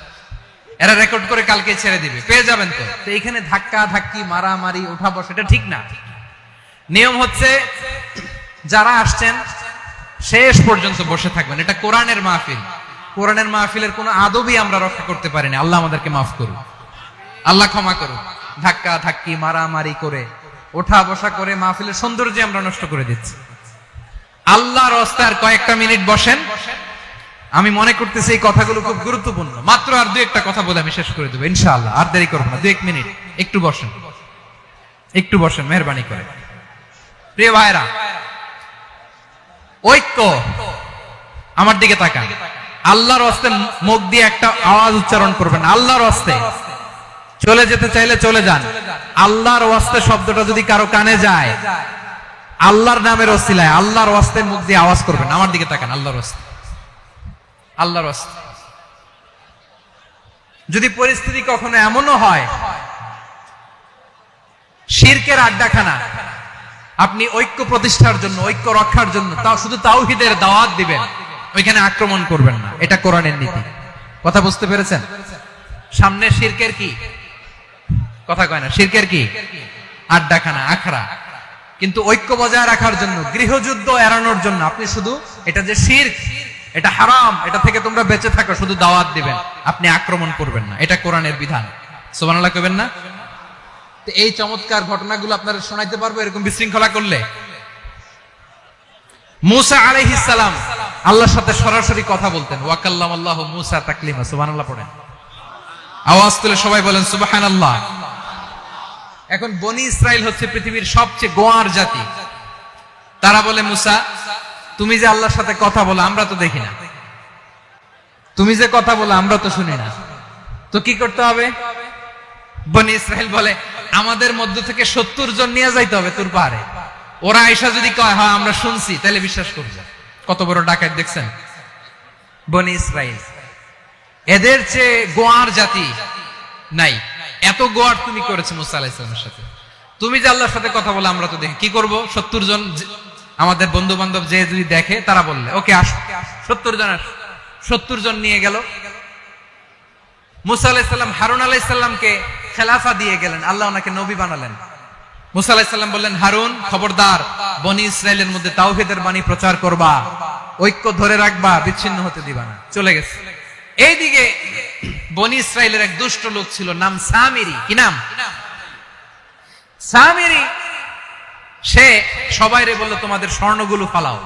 এরা রেকর্ড করে কালকে ছেড়ে দিবে, পেয়ে যাবেন তো। তো এইখানে ধাক্কা ধাক্কি, মারামারি, ওঠা বসা, এটা ঠিক না। নিয়ম হচ্ছে যারা আসছেন শেষ পর্যন্ত বসে থাকবেন। এটা কোরআনের মাহফিল। কোরআনের মাহফিলের কোনো আদবই আমরা রক্ষা করতে পারিনি। আল্লাহ আমাদেরকে মাফ করুন, আল্লাহ ক্ষমা করুন। ধাক্কা ধাক্কি মারামারি করে ওঠা বসা করে মাহফিলের সৌন্দর্য আমরা নষ্ট করে দিচ্ছি। আল্লাহর রাস্তায় আর কয়েকটা মিনিট বসেন। আমি মনে করতেছি এই কথাগুলো খুব গুরুত্বপূর্ণ। মাত্র আর দু একটা কথা বলে আমি শেষ করে দেবো ইনশাআল্লাহ। আর দেরি করবো না, 2-1 মিনিট। একটু বসেন, একটু বসেন মেহরবানি করে। প্রিয় ভাইরা, ঐক্য, আমার দিকে তাকান। আল্লাহর রাস্তায় মুখ দিয়ে একটা আওয়াজ উচ্চারণ করবেন, আল্লাহর রাস্তায়। চলে যেতে চাইলে চলে যান। আল্লাহর ওয়াস্তে শব্দটা যদি কারো কানে যায়, আল্লাহর নামের ওসিলায় আল্লাহর ওয়াস্তে মুখ দিয়ে আওয়াজ করবেন। আমার দিকে তাকান, আল্লাহর ওয়াস্তে, আল্লাহর ওয়াস্তে। যদি পরিস্থিতি কখনো এমনও হয় শিরকের আড্ডাখানা, আপনি ঐক্য প্রতিষ্ঠার জন্য, ঐক্য রক্ষার জন্য তাও শুধু তাওহীদের দাওয়াত দিবেন, ওইখানে আক্রমণ করবেন না। এটা কোরআনের নীতি। কথা বুঝতে পেরেছেন? সামনে শিরকের কি কথা কয় না, শিরকের কি আড্ডাখানা, আখড়া। কিন্তু ঐক্য বজায় রাখার জন্য, গৃহযুদ্ধ এড়ানোর জন্য আপনি শুধু এটা যে শিরক, এটা হারাম, এটা থেকে তোমরা বেঁচে থাকো, শুধু দাওয়াত দিবেন, আপনি আক্রমণ করবেন না। এটা কোরআনের বিধান। সুবহানাল্লাহ কইবেন না? তো এই চমৎকার ঘটনাগুলো আপনারা শোনাইতে পারবো এরকম বিশৃঙ্খলা করলে। মুসা আলাইহিস সালাম আল্লাহর সাথে সরাসরি কথা বলতেন। ওয়া কাল্লামাল্লাহু মুসা তাকলিমা। সুবহানাল্লাহ পড়েন, আওয়াজ তুলে সবাই বলেন সুবহানাল্লাহ। এখন বনি ইসরাইল হচ্ছে পৃথিবীর সবচেয়ে গোয়ার জাতি। তারা বলে, মুসা তুমি যে আল্লাহর সাথে কথা বলো আমরা তো দেখি না, তুমি যে কথা বলো আমরা তো শুনি না, তো কি করতে হবে? বনি ইসরাইল বলে, আমাদের মধ্য থেকে 70 জন নিয়ে যাইতে হবে তুর পাহাড়ে। ওরা আয়েশা যদি কয় হ্যাঁ আমরা শুনছি, তাহলে বিশ্বাস করবে। কত বড় ডাকাত দেখছেন বনি ইসরাইল। এদের চেয়ে গোয়ার জাতি নাই। এত গোয়ার তুমি করেছো মুসা আলাইহিস সালামের সাথে। তুমি যে আল্লাহর সাথে কথা বলে আমরা তো দেখি, কি করব? 70 জন আমাদের বন্ধু বান্ধব যে যদি দেখে, তারা বললে ওকে আসো, 70 জন আসো। 70 জন নিয়ে গেল। মুসা আলাইহিস সালাম হারুন আলাইহিস সালামকে খেলাফা দিয়ে গেলেন, আল্লাহ ওনাকে নবী বানালেন। মুসা আলাইহিস সালাম বললেন, হারুন খবরদার, বনি ইসরাইলের মধ্যে তাওহীদের বাণী প্রচার করবা, ঐক্য ধরে রাখবা, বিচ্ছিন্ন হতে দিবা না। চলে গেছে। এইদিকে বনি ইসরাইলের এক দুষ্ট লোক ছিল, নাম সামিরি। কি নাম? সামিরি। সে সবাইরে বলল তোমাদের স্বর্ণগুলো ফালাও।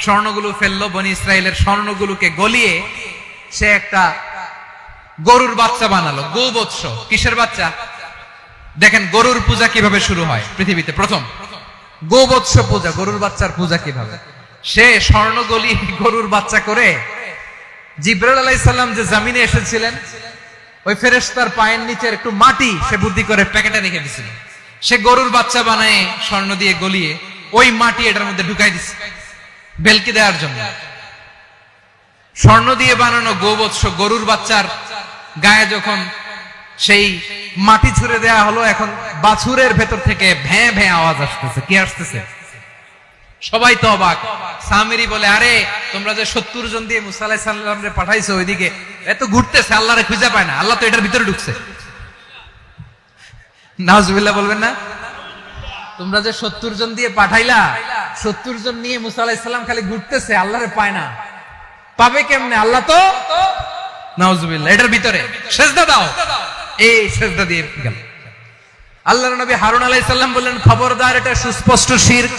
স্বর্ণগুলো ফেললো। বনি ইসরাইলের স্বর্ণগুলোকে গলিয়ে সে একটা গরুর বাচ্চা বানালো। গোবৎস। কিসের বাচ্চা? দেখেন গরুর পূজা কিভাবে শুরু হয় পৃথিবীতে প্রথম। গোবৎস পূজা, গরুর বাচ্চার পূজা কিভাবে। সে স্বর্ণ গলি গরুর বাচ্চা করে, জিবরাইল আলাইহিস সালাম যে জমিনে এসেছিলেন, ওই ফেরেশতার পায়ের নিচের একটু মাটি সে বুদ্ধি করে প্যাকেটে রেখে দিয়েছিল। সে গরুর বাচ্চা বানায় স্বর্ণ দিয়ে গলিয়ে ওই মাটি এটার মধ্যে ঢুকাই দিছে বেলকি দেওয়ার জন্য। স্বর্ণ দিয়ে বানানো গোবৎস গরুর বাচ্চার গায়ে যখন সেই মাটি ছুঁড়ে দেয়া হলো, এখন বাছুরের ভেতর থেকে ভ্যাঁ ভ্যাঁ আওয়াজ আসতেছে। কি আসতেছে? সবাই তো অবাক। সামিরি বলে, আরে তোমরা যে 70 জন দিয়ে মুসা আলাইহিস সালামরে পাঠাইছো, ওইদিকে এত ঘুরতেছে, আল্লাহরে খুঁজে পায় না, আল্লাহ তো এটার ভিতরে ঢুকছে। নাউজুবিল্লাহ বলবেন না? তোমরা যে 70 জন দিয়ে পাঠাইলা, 70 জন নিয়ে মুসা আলাইহিস সালাম খালি ঘুরতেছে, আল্লাহরে পায় না। পাবে কেমনে? আল্লাহ তো নাউজুবিল্লাহ এটার ভিতরে। সেজদা দাও। এই সেজদা দিয়ে গেল। আল্লাহর নবী হারুন আলাইহিস সালাম বললেন, খবরদার, এটা সুস্পষ্ট শিরক।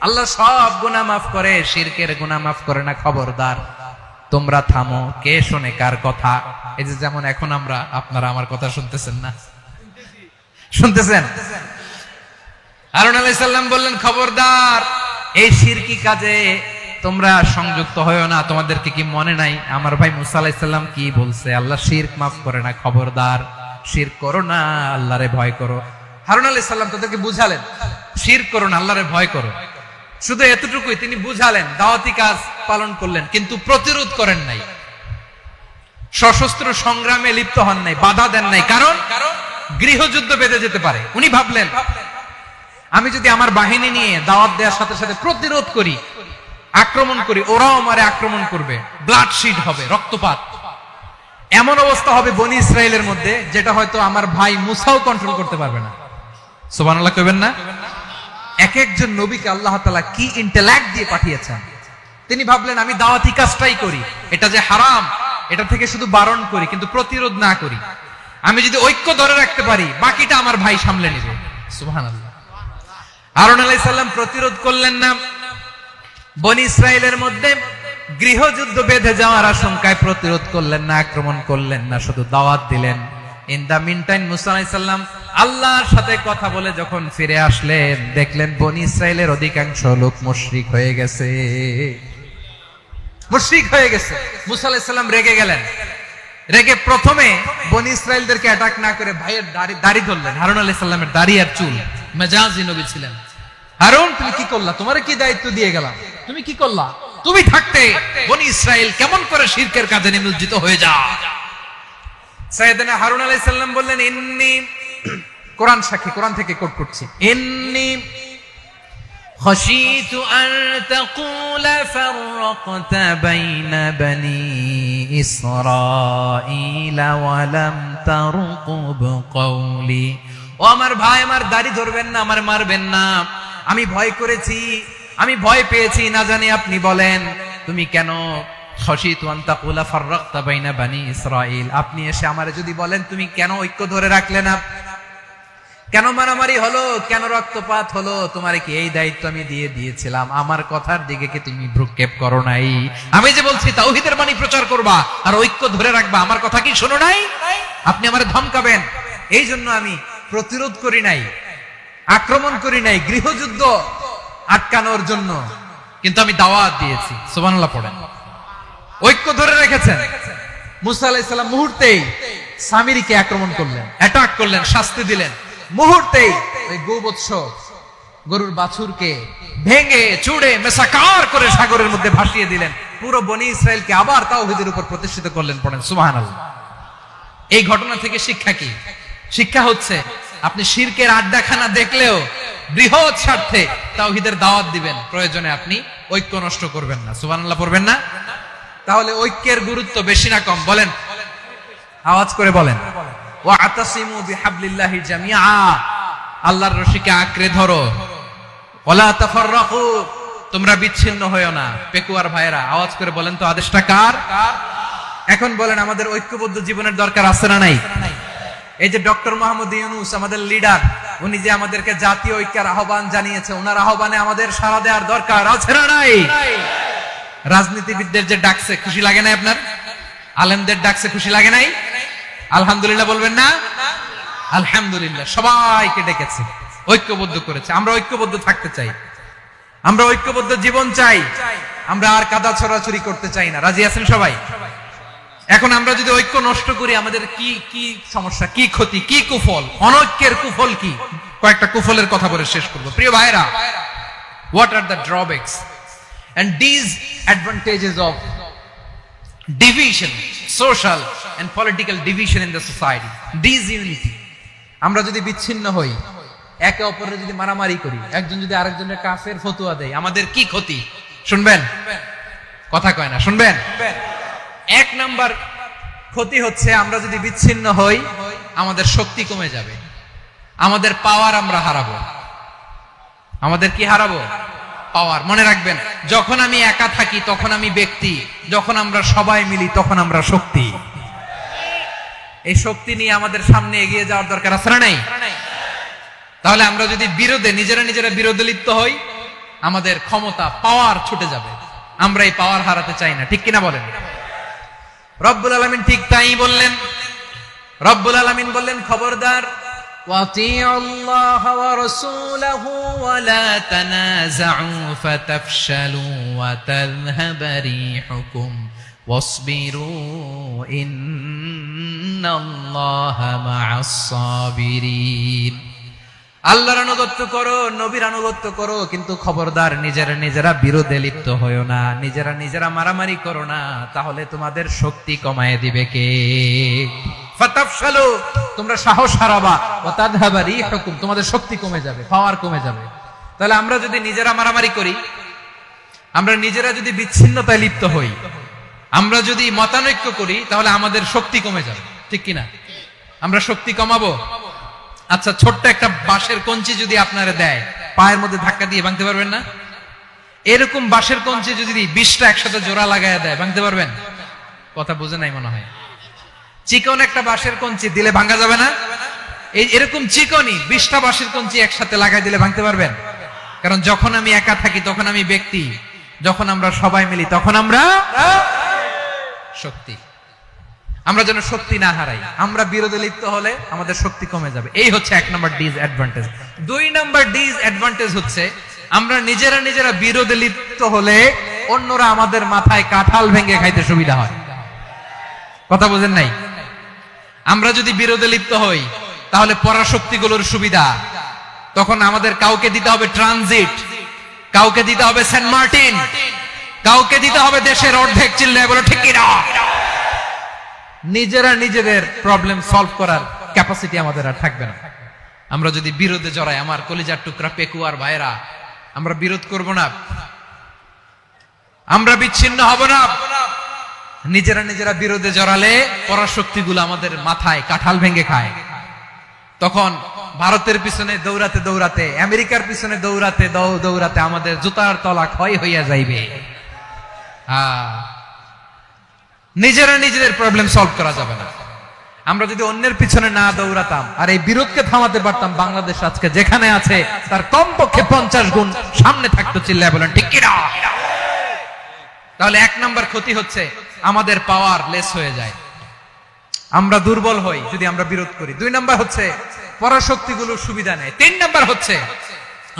আল্লাহ সব গুনাহ মাফ করে, শিরকের গুনাহ মাফ করে না। খবরদার, তোমরা থামো। কে শোনে কার কথা? এই যে যেমন এখন আপনারা আমার কথা শুনতেছেন না? শুনতেছেন? হারুন আলাইহিস সালাম বললেন, খবরদার, এই শিরকি কাজে তোমরা সংযুক্ত হয়ো না। তোমাদেরকে কি মনে নাই আমার ভাই মুসা আলাইহিস সালাম কি বলছে? আল্লাহ শিরক মাফ করে না। খবরদার, শিরক করো না, আল্লাহরে ভয় করো। হারুন আলাইহিস সালাম তাদেরকে বুঝালেন, শিরক করো না, আল্লাহরে ভয় করো। শুধু এতটুকুই তিনি বুঝালেন, দাওয়াতি কাজ পালন করলেন, কিন্তু প্রতিরোধ করেন নাই, সশস্ত্র সংগ্রামে লিপ্ত হন নাই, বাধা দেন নাই। কারণ গৃহযুদ্ধ বেঁধে যেতে পারে। উনি ভাবলেন, আমি যদি আমার বাহিনী নিয়ে দাওয়াত দেওয়ার সাথে সাথে প্রতিরোধ করি, আক্রমণ করি, ওরাও আমারে আক্রমণ করবে, ব্লাডশিড হবে, রক্তপাত। এমন অবস্থা হবে বনি ইসরাইলের মধ্যে, যেটা হয়তো আমার ভাই মুসাও কন্ট্রোল করতে পারবে না। সুবহানাল্লাহ কইবেন না? এক একজন নবীকে আল্লাহ তাআলা কি ইন্টেলেক্ট দিয়ে পাঠিয়েছেন। তিনি ভাবলেন আমি দাওয়াতি কাজটাই করি, এটা যে হারাম এটা থেকে শুধু বারণ করি কিন্তু প্রতিরোধ না করি। আমি যদি ঐক্য ধরে রাখতে পারি বাকিটা আমার ভাই সামলে নেবে। সুবহানাল্লাহ। হারুন আলাইহিস সালাম প্রতিরোধ করলেন না, বনি ইসরাইলের মধ্যে গৃহযুদ্ধ বেঁধে যাওয়ার আশঙ্কায় প্রতিরোধ করলেন না, আক্রমণ করলেন না, শুধু দাওয়াত দিলেন। ইন দা মিন টাইম মুসা আলাইহিস সালাম আল্লাহর সাথে কথা বলে যখন ফিরে আসলেন, দেখলেন বনি ইসরাইলের অধিকাংশ লোক মুশরিক হয়ে গেছে। মুশরিক হয়ে গেছে। মুসা আলাইহিস সালাম রেগে গেলেন। রেগে প্রথমে বনি ইসরাইলদেরকে অ্যাটাক না করে ভাইয়ের দাড়ি ধরলেন। হারুন আলাইহিস সালামের দাড়ি আর চুল। মেজাজি নবী ছিলেন। হারুন তুমি কি করলা? তোমারে কি দায়িত্ব দিয়ে গেলাম? তুমি কি করলা? তুমি থাকতে বনি ইসরাইল কেমন করে শিরকের কাজে নিমজ্জিত হয়ে যায়? সাইয়েদনা হারুন আলাইহিস সালাম বললেন, ইন্নী, কোরআন সাক্ষী, কোরআন থেকে কোট করছি, ইন্নী خشيت أن تقول فرقت بين بني إسرائيل ولم ترقب قولي। ও আমার ভাই, আমার দাড়ি ধরবেন না, আমার মারবেন না। আমি ভয় করেছি, আমি ভয় পেয়েছি, না জানি আপনি বলেন তুমি কেন খশিতু আন তাকুলা ফাররাকতা বাইনা বানি ইসরাইল, আপনি এসে আমারে যদি বলেন তুমি কেন ঐক্য ধরে রাখলে না, কেন মারামারি হলো, কেন রক্তপাত হলো, তোমারে কি এই দায়িত্ব আমি দিয়ে দিয়েছিলাম? আমার কথার দিকে কি তুমি ভ্রুক্ষেপ করো নাই? আমি যে বলছি তাওহীদের বাণী প্রচার করবা আর ঐক্য ধরে রাখবা, আমার কথা কি শোনো নাই? আপনি আমারে ধমকাবেন, এই জন্য আমি প্রতিরোধ করি নাই, আক্রমণ করি নাই, গৃহযুদ্ধ আটকানোর জন্য, কিন্তু আমি দাওয়াত দিয়েছি। সুবহানাল্লাহ পড়েন। ঐক্য ধরে রেখেছেন। মুসা আলাইহিস সালাম মুহূর্তেই সামিরীকে আক্রমণ করলেন, অ্যাটাক করলেন, শাস্তি দিলেন। মুহূর্তেই ওই গোবৎস গরুর বাছুরকে ভেঙে চুড়ে মেসাকার করে সাগরের মধ্যে ভাসিয়ে দিলেন। পুরো বনি ইসরাইলকে আবার তাওহীদের উপর প্রতিষ্ঠিত করলেন। পড়েন সুবহানাল্লাহ। এই ঘটনা থেকে শিক্ষা কি? শিক্ষা হচ্ছে আপনি শিরকের আড্ডাখানা দেখলেও বৃহৎ স্বার্থে তাওহীদের দাওয়াত দিবেন, প্রয়োজনে আপনি ঐক্য নষ্ট করবেন না। সুবহানাল্লাহ পড়বেন না? তাহলে ঐক্যের গুরুত্ব বেশি না কম? বলেন, আওয়াজ করে বলেন। ওয়াতাসিমু বিহাবলিল্লাহি জামিআ, আল্লাহর রশিকে আঁকড়ে ধরো। ওয়ালা তাফাররাকু, তোমরা বিচ্ছিন্ন হয়ো না। পেকুয়ার ভাইরা আওয়াজ করে বলেন তো আদেশটা কার? এখন বলেন আমাদের ঐক্যবদ্ধ জীবনের দরকার আছে না নাই? এই যে ডক্টর মোহাম্মদ ইউনূস আমাদের লিডার, উনি যে আমাদেরকে জাতীয় ঐক্যের আহ্বান জানিয়েছে, ওনার আহ্বানে আমাদের সাড়া দেওয়ার দরকার আছে না নাই? রাজনীতিবিদদের যে ডাকছে খুশি লাগে নাই আপনার? আলেমদের ডাকছে খুশি লাগে নাই? আলহামদুলিল্লাহ বলবেন না? আলহামদুলিল্লাহ। সবাইকে ডেকেছে, ঐক্যবদ্ধ করেছে। আমরা ঐক্যবদ্ধ থাকতে চাই, আমরা ঐক্যবদ্ধ জীবন চাই, আমরা আর কাদা ছড়াছড়ি করতে চাই না। রাজি আছেন সবাই? এখন আমরা যদি ঐক্য নষ্ট করি আমাদের কি কি সমস্যা, কি ক্ষতি, কি কুফল? অনৈক্যের কুফল কি? কয়েকটা কুফলের কথা বলে শেষ করব। প্রিয় ভাইরা, what are the drawbacks and disadvantages of division, social and political division in the society? Disunity. আমরা যদি বিচ্ছিন্ন হই, একে অপরের যদি মারামারি করি, একজন যদি আরেকজনের কাফের ফতোয়া দেয়, আমাদের কি ক্ষতি? শুনবেন? কথা কয় না, শুনবেন? এক নাম্বার ক্ষতি হচ্ছে আমরা যদি বিচ্ছিন্ন হই আমাদের শক্তি কমে যাবে, আমাদের পাওয়ার আমরা হারাবো। আমাদের কি হারাবো? পাওয়ার। মনে রাখবেন, যখন আমি একা থাকি তখন আমি ব্যক্তি, যখন আমরা সবাই মিলি তখন আমরা শক্তি। এই শক্তি নিয়ে আমাদের সামনে এগিয়ে যাওয়ার দরকার আছে না নাই? তাহলে আমরা যদি বিরোধে নিজেরা বিরোধে লিপ্ত হই আমাদের ক্ষমতা, পাওয়ার ছুটে যাবে। আমরা এই পাওয়ার হারাতে চাই না, ঠিক কিনা বলেন? রব্বুল আলামিন ঠিক তাই বললেন। রব্বুল আলামিন বললেন, খবরদার, ওয়াতিউল্লাহ ওয়া রাসূলাহু ওয়া লা তানাযাউ ফাতাফশালু ওয়া তাযহাবা রিহুকুম ওয়াসবিরু ইন্নাল্লাহা মা'আস সাবিরিন। আল্লাহর আনুগত্য করো, নবীর আনুগত্য করো, কিন্তু খবরদার নিজেরা বিরোধে লিপ্ত হয়ো না, নিজেরা মারামারি করো না, তাহলে তোমাদের শক্তি কমায় দিবে কে? ফাতাফশালু, তোমরা সাহস হারাবা, ওয়া তাযহাবা রিহুকুম, তোমাদের শক্তি কমে যাবে, পাওয়ার কমে যাবে। তাহলে আমরা যদি নিজেরা মারামারি করি, আমরা নিজেরা যদি বিচ্ছিন্নতায় লিপ্ত হই, আমরা যদি মতানৈক্য করি, তাহলে আমাদের শক্তি কমে যাবে, ঠিক কিনা? আমরা শক্তি কমাবো। আচ্ছা, ছোট্ট একটা বাঁশের কঞ্চি যদি আপনারা দেয়, পায়ের মধ্যে ধাক্কা দিয়ে ভাঙতে পারবেন না? এরকম বাঁশের কঞ্চি যদি 20টা একসাথে জোড়া লাগায় দেয় ভাঙতে পারবেন? কথা বুঝে নাই মনে হয়। চিকন একটা বাঁশের কঞ্চি দিলে ভাঙা যাবে না? এরকম চিকনই 20টা বাঁশের কঞ্চি একসাথে লাগাই দিলে ভাঙতে পারবেন? কারণ যখন আমি একা থাকি তখন আমি ব্যক্তি, যখন আমরা সবাই মিলি তখন আমরা শক্তি। আমরা যেন শক্তি না হারাই। আমরা বিরোধে লিপ্ত হলে আমাদের শক্তি কমে যাবে। এই হচ্ছে 1 নম্বর ডিসঅ্যাডভান্টেজ। 2 নম্বর ডিসঅ্যাডভান্টেজ হচ্ছে আমরা নিজেরা বিরোধে লিপ্ত হলে অন্যরা আমাদের মাথায় কাঁঠাল ভেঙে খাইতে সুবিধা হয়। কথা বুঝেন নাই? আমরা যদি বিরোধে লিপ্ত হই তাহলে পরাশক্তিগুলোর সুবিধা, তখন আমাদের কাউকে দিতে হবে ট্রানজিট, কাউকে দিতে হবে সেন্ট মার্টিন, কাউকে দিতে হবে দেশের অর্ধেক। চিল্লায় বলো ঠিক কিনা? নিজেদের প্রবলেম সলভ করার ক্যাপাসিটি আমাদের আর থাকবে না। আমরা যদি বিরোধে জড়াই, আমার কলিজার টুকরা পেকুয়ার ভাইরা, আমরা বিরোধ করব না, আমরা বিচ্ছিন্ন হব না। নিজেরা বিরোধে জড়ালে পরাশক্তিগুলো আমাদের মাথায় কাঁঠাল ভেঙে খায়। তখন ভারতের পিছনে দৌড়াতে, আমেরিকার পিছনে দৌড়াতে আমাদের জুতার তলা ক্ষয় হইয়া যাইবে। নিজেদের প্রবলেম সলভ করা যাবে না। আমরা যদি অন্যের পিছনে না দৌড়াতাম আর এই বিরোধকে থামাতে পারতাম, বাংলাদেশ আজকে যেখানে আছে তার কমপক্ষে 50 গুণ সামনে থাকতো। চিল্লায় বলেন ঠিক কিনা? তাহলে 1 নম্বর ক্ষতি হচ্ছে আমাদের পাওয়ার লেস হয়ে যায়, আমরা দুর্বল হই যদি আমরা বিরোধ করি। 2 নম্বর হচ্ছে পরাশক্তিগুলোর সুবিধা নেয়। 3 নম্বর হচ্ছে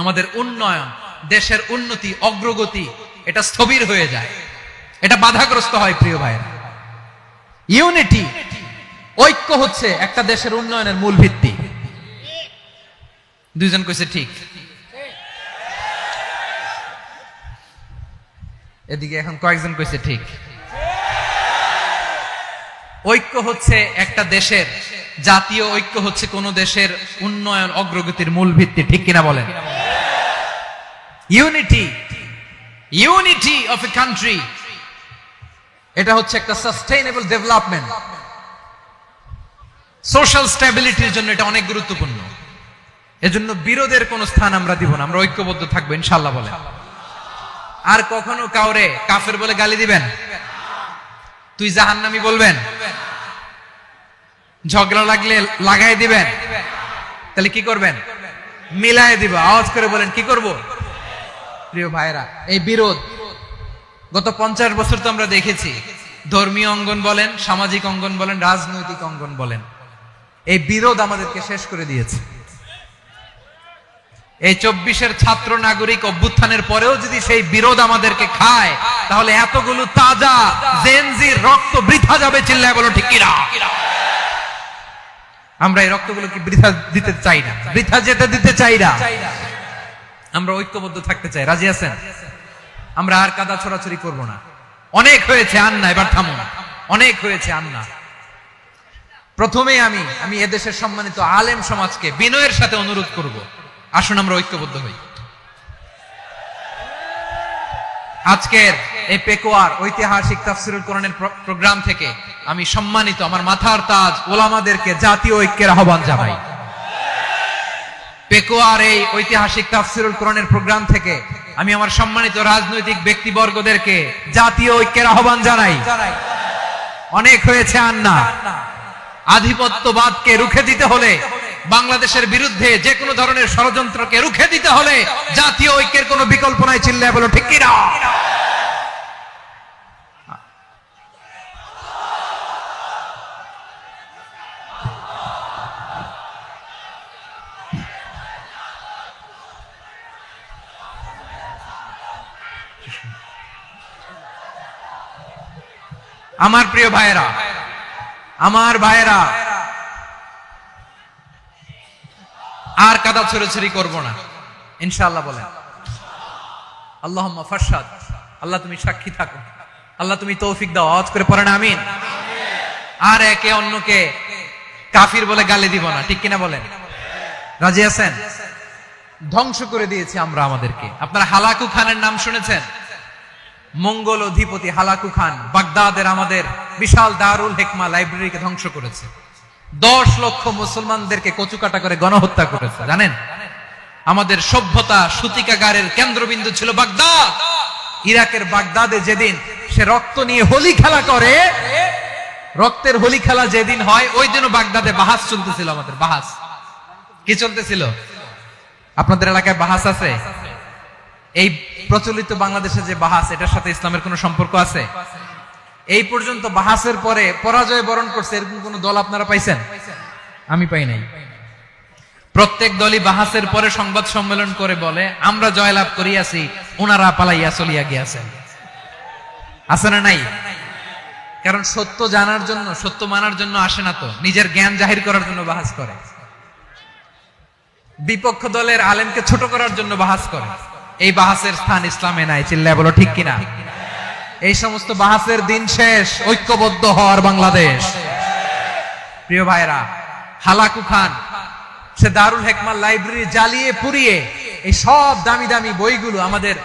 আমাদের উন্নয়ন, দেশের উন্নতি, অগ্রগতি এটা স্থবির হয়ে যায়, এটা বাধাগ্রস্ত হয়। প্রিয় ভাইরা, ইউনিটি, ঐক্য হচ্ছে একটা দেশের উন্নয়নের মূল ভিত্তি। 2 জন কইছে ঠিক। এদিকে এখন কয়েকজন কইছে ঠিক। ঐক্য হচ্ছে একটা দেশের, জাতীয় ঐক্য হচ্ছে কোন দেশের উন্নয়ন অগ্রগতির মূল ভিত্তি। ঠিক কিনা বলেন? ইউনিটি অফ এ কান্ট্রি, এটা হচ্ছে একটা সাস্টেইনেবল ডেভেলপমেন্ট, সোশ্যাল স্ট্যাবিলিটির জন্য এটা অনেক গুরুত্বপূর্ণ। এজন্য বিরোধের কোন স্থান আমরা দিব না, আমরা ঐক্যবদ্ধ থাকবো ইনশাআল্লাহ। বলেন। আর কখনো কাউরে কাফের বলে গালি দিবেন? তুই জাহান্নামী বলবেন? ঝগড়া লাগলে লাগাই দিবেন? তাহলে কি করবেন? মিলায় দিব। আওয়াজ করে বলেন কি করব? প্রিয় ভাইরা, এই বিরোধ গত 50 বছর তো আমরা দেখেছি, ধর্মীয় অঙ্গন বলেন, সামাজিক অঙ্গন বলেন, রাজনৈতিক অঙ্গন বলেন, এই বিরোধ আমাদেরকে শেষ করে দিয়েছে। এই 24-এর ছাত্র নাগরিক অভ্যুত্থানের পরেও যদি সেই বিরোধ আমাদেরকে খায়, তাহলে এতগুলো তাজা জেনজির রক্ত বৃথা যাবে। চিল্লায় বলো ঠিক কিনা? আমরা এই রক্তগুলো কি বৃথা দিতে চাই না, বৃথা যেতে দিতে চাই না। আমরা ঐক্যবদ্ধ থাকতে চাই। রাজি আছেন? আমরা আর কাদা ছড়াছড়ি করব না। অনেক হয়েছে আন্না, এবার থামুন। অনেক হয়েছে আন্না। প্রথমেই আমি এদেশের সম্মানিত আলেম সমাজকে বিনয়ের সাথে অনুরোধ করব, আসুন আমরা ঐক্যবদ্ধ হই। আজকের এই পেকুয়ার ঐতিহাসিক তাফসিরুল কোরআনের প্রোগ্রাম থেকে আমি সম্মানিত আমার মাথার তাজ ওলামাদেরকে জাতীয় ঐক্যের আহ্বান জানাই। পেকুয়ার এই ঐতিহাসিক তাফসিরুল কোরআনের প্রোগ্রাম থেকে আমি আমার সম্মানিত রাজনৈতিক ব্যক্তিবর্গদেরকে জাতীয় ঐক্যের আহ্বান জানাই। অনেক হয়েছে আন্না। আধিপত্যবাদকে রুখে দিতে হলে, বাংলাদেশের বিরুদ্ধে যে কোনো ধরনের ষড়যন্ত্রকে রুখে দিতে হলে জাতীয় ঐক্যের কোনো বিকল্প নাই। চিল্লায় বলো ঠিক কিনা? আমার প্রিয় ভাইয়েরা, আমার ভাইয়েরা, আর কাদা ছড়াছড়ি করব না ইনশাআল্লাহ। বলেন আল্লাহুম্মা ফাশহাদ। আল্লাহ তুমি সাক্ষী থাকো, আল্লাহ তুমি তৌফিক দাও। আওয়াজ করে পড়েন আমিন। আর একে অন্যকে কাফির বলে গালি দিব না। ঠিক কিনা বলেন? রাজি আছেন? ধ্বংস করে দিয়েছি আমরা আমাদেরকে। আপনারা হালাকু খানের নাম শুনেছেন? মঙ্গল অধিপতি হালাকু খান বাগদাদের আমাদের বিশাল দারুল হিকমা লাইব্রেরিকে ধ্বংস করেছে। 10 লক্ষ মুসলমানদেরকে কচুকাটা করে গণহত্যা করেছে, জানেন? আমাদের সভ্যতা সূতিকাগারের কেন্দ্রবিন্দু ছিল বাগদাদ। ইরাকের বাগদাদে যেদিন সে রক্ত নিয়ে হোলি খেলা করে, রক্তের হোলি খেলা যেদিন হয়, ওই দিনও বাগদাদে বাহাস চলতেছিল। আমাদের বাহাস কি চলতেছিল? আপনাদের এলাকায় বাহাস আছে? এই প্রচলিত বাংলাদেশে যে বাহাস, এটার সাথে ইসলামের কোনো সম্পর্ক আছে? এই পর্যন্ত বাহাসের পরে পরাজয় বরণ করছে এরকম কোন দল আপনারা পাইছেন? আমি পাই নাই। প্রত্যেক দলই বাহাসের পরে সংবাদ সম্মেলন করে বলে, আমরা জয়লাভ করিয়াছি, ওনারা পালাইয়া চলিয়া গিয়াছেন। আছে না নাই? কারণ সত্য জানার জন্য, সত্য মানার জন্য আসে না তো, নিজের জ্ঞান জাহির করার জন্য বাহাস করে। বিপক্ষ দলের আলেমকে ছোট করার জন্য বাহাস করে। এই বাহাসের স্থান ইসলামে নাই। চিল্লায় বলো ঠিক কিনা? এই সমস্ত বাহাসের দিন শেষ। ঐক্যবদ্ধ হওয়ার বাংলাদেশ। প্রিয় ভাইরা, হালাকু খান সে দারুল হেকমার লাইব্রেরি জ্বালিয়ে পুড়িয়ে এই সব দামি দামি বইগুলো, আমাদের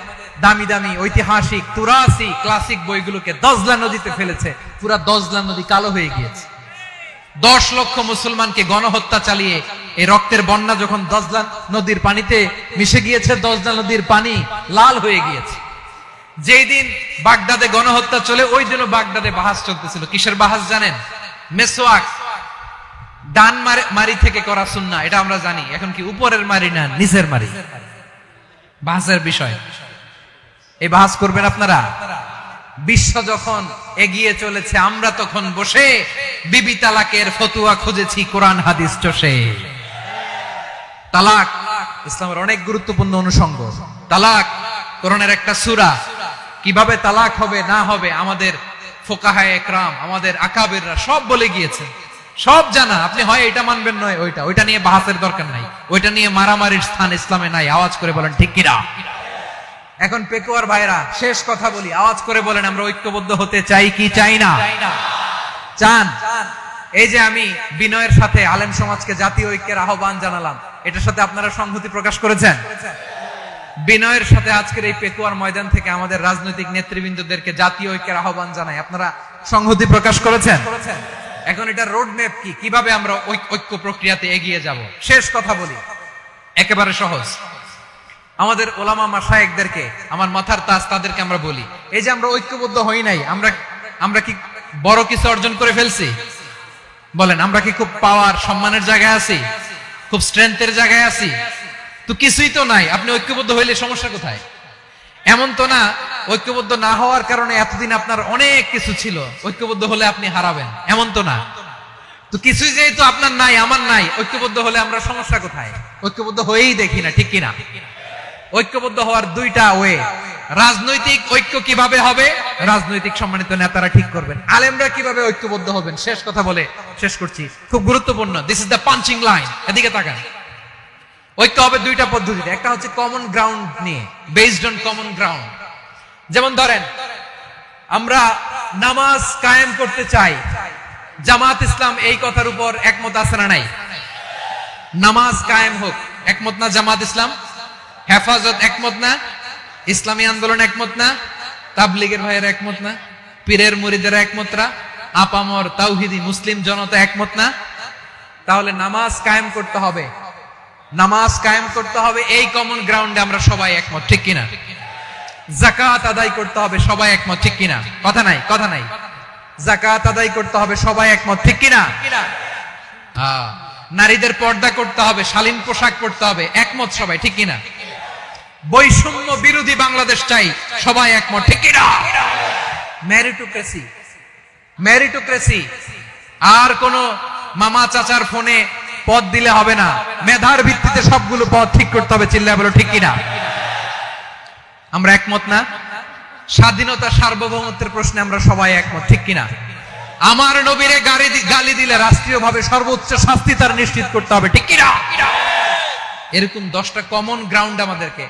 দামি দামি ঐতিহাসিক তুরাসি ক্লাসিক বইগুলোকে দজলা নদীতে ফেলেছে। পুরা দজলা নদী কালো হয়ে গিয়েছে। 10 লক্ষ মুসলমানকে গণহত্যা চালিয়ে এই রক্তের বন্যা যখন দজলা নদীর পানিতে মিশে গিয়েছে, দজলা নদীর পানি লাল হয়ে গিয়েছে। যেই দিন বাগদাদে গণহত্যা চলে, ওই দিনও বাগদাদে বাহাস চলতেছিল। কিসের বাহাস জানেন? মেসওয়াক, ডান মারি থেকে করা সুন্নাহ, এটা আমরা জানি। এখন কি উপরের মারি না নিচের মারি? বাহাসের বিষয়। এই বাহাস করবেন আপনারা? বিশ্ব যখন এগিয়ে চলেছে, আমরা তখন বসে বিবি তালাকের ফতুয়া খুঁজেছি কোরআন হাদিস চষে। তালাক ইসলামের অনেক গুরুত্বপূর্ণ অনুষঙ্গ। তালাক কোরআনের একটা সূরা। কিভাবে তালাক হবে না হবে আমাদের ফোকাহায়ে একরাম, আমাদের আকাবেররা সব বলে গিয়েছে, সব জানা। আপনি হয় এটা মানবেন, নয় ওইটা। ওইটা নিয়ে বাহাসের দরকার নাই, ওইটা নিয়ে মারামারির স্থান ইসলামে নাই। আওয়াজ করে বলেন ঠিক কিনা? এখন পেকুয়ার ভাইরা, শেষ কথা বলি, আওয়াজ করে বলেন আমরা ঐক্যবদ্ধ হতে চাই কি চাই না? চান? এই যে আমি বিনয়ের সাথে আলেম সমাজকে জাতীয় ঐক্যের আহ্বান জানালাম, এটার সাথে আপনারা সংহতি প্রকাশ করেছেন? বিনয়ের সাথে আজকের এই পেকুয়ার ময়দান থেকে আমাদের রাজনৈতিক নেতৃবৃন্দদেরকে জাতীয় ঐক্যের আহ্বান জানাই, আপনারা সংহতি প্রকাশ করেছেন? এখন এটা রোড ম্যাপ কি, কিভাবে আমরা ঐক্য প্রক্রিয়াতে এগিয়ে যাব? শেষ কথা বলি, একেবারে সহজ। আমাদের ওলামা মাশায়েখদেরকে, আমার মাথার তাজ, তাদেরকে আমরা বলি, এই যে আমরা ঐক্যবদ্ধ হই নাই, আমরা কি বড় কিছু অর্জন করে ফেলছি? বলেন, আমরা কি খুব পাওয়ার সম্মানের জায়গায় আছি? খুব স্ট্রেংথের জায়গায় আছি? তো কিছুই তো নাই। আপনি ঐক্যবদ্ধ হইলে সমস্যা কোথায়? এমন তো না ঐক্যবদ্ধ না হওয়ার কারণে এতদিন আপনার অনেক কিছু ছিল, ঐক্যবদ্ধ হলে আপনি হারাবেন, এমন তো না। তো কিছুই যেহেতু আপনার নাই, আমার নাই, ঐক্যবদ্ধ হলে আমরা সমস্যা কোথায়? ঐক্যবদ্ধ হয়েই দেখি না, ঠিক কিনা? ঐক্যবদ্ধ হওয়ার দুইটা ওয়ে। রাজনৈতিক ঐক্য কিভাবে হবে? রাজনৈতিক সম্মানিত নেতারা ঠিক করবেন। আলেমরা কিভাবে ঐক্যবদ্ধ হবেন? শেষ কথা বলে শেষ করছি, খুব গুরুত্বপূর্ণ। This is the punching line. এদিকে তাকান। ঐক্য হবে দুইটা পদ্ধতিতে। একটা হচ্ছে কমন গ্রাউন্ড নিয়ে, বেসড অন কমন গ্রাউন্ড। যেমন ধরেন, আমরা নামাজ কায়েম করতে চাই, জামাত ইসলাম এই কথার উপর একমত আছে না নাই? নামাজ কায়েম হোক, একমত না জামাত ইসলাম? হেফাজত একমত না? ইসলামী আন্দোলন একমত না? তাবলীগের ভাইয়েরা একমত না? পীরের মুরিদেরা একমত না? আপামর তাওহীদি মুসলিম জনতা একমত না? তাহলে নামাজ কায়েম করতে হবে, নামাজ কায়েম করতে হবে, এই কমন গ্রাউন্ডে আমরা সবাই একমত, ঠিক কিনা? যাকাত আদায় করতে হবে, সবাই একমত, ঠিক কিনা? কথা নাই, কথা নাই। যাকাত আদায় করতে হবে, সবাই একমত, ঠিক কিনা? নারীদের পর্দা করতে হবে, শালীন পোশাক পরতে হবে, একমত সবাই, ঠিক কিনা? বৈষম্য বিরোধী বাংলাদেশ চাই, সবাই একমত, ঠিক কিনা? Meritocracy, meritocracy. আর কোন মামা চাচার ফোনে পদ দিলে হবে না, মেধার ভিত্তিতে সবগুলো পদ ঠিক করতে হবে। চিল্লায় বলো ঠিক কিনা? আমরা একমত না? স্বাধীনতা সার্বভৌমত্বের প্রশ্নে আমরা সবাই একমত, ঠিক কিনা? আমার নবীরে গালি দিলে রাষ্ট্রীয়ভাবে সর্বোচ্চ শাস্তি তার নিশ্চিত করতে হবে, ঠিক কিনা? এরকম 10টা কমন গ্রাউন্ড আমাদেরকে,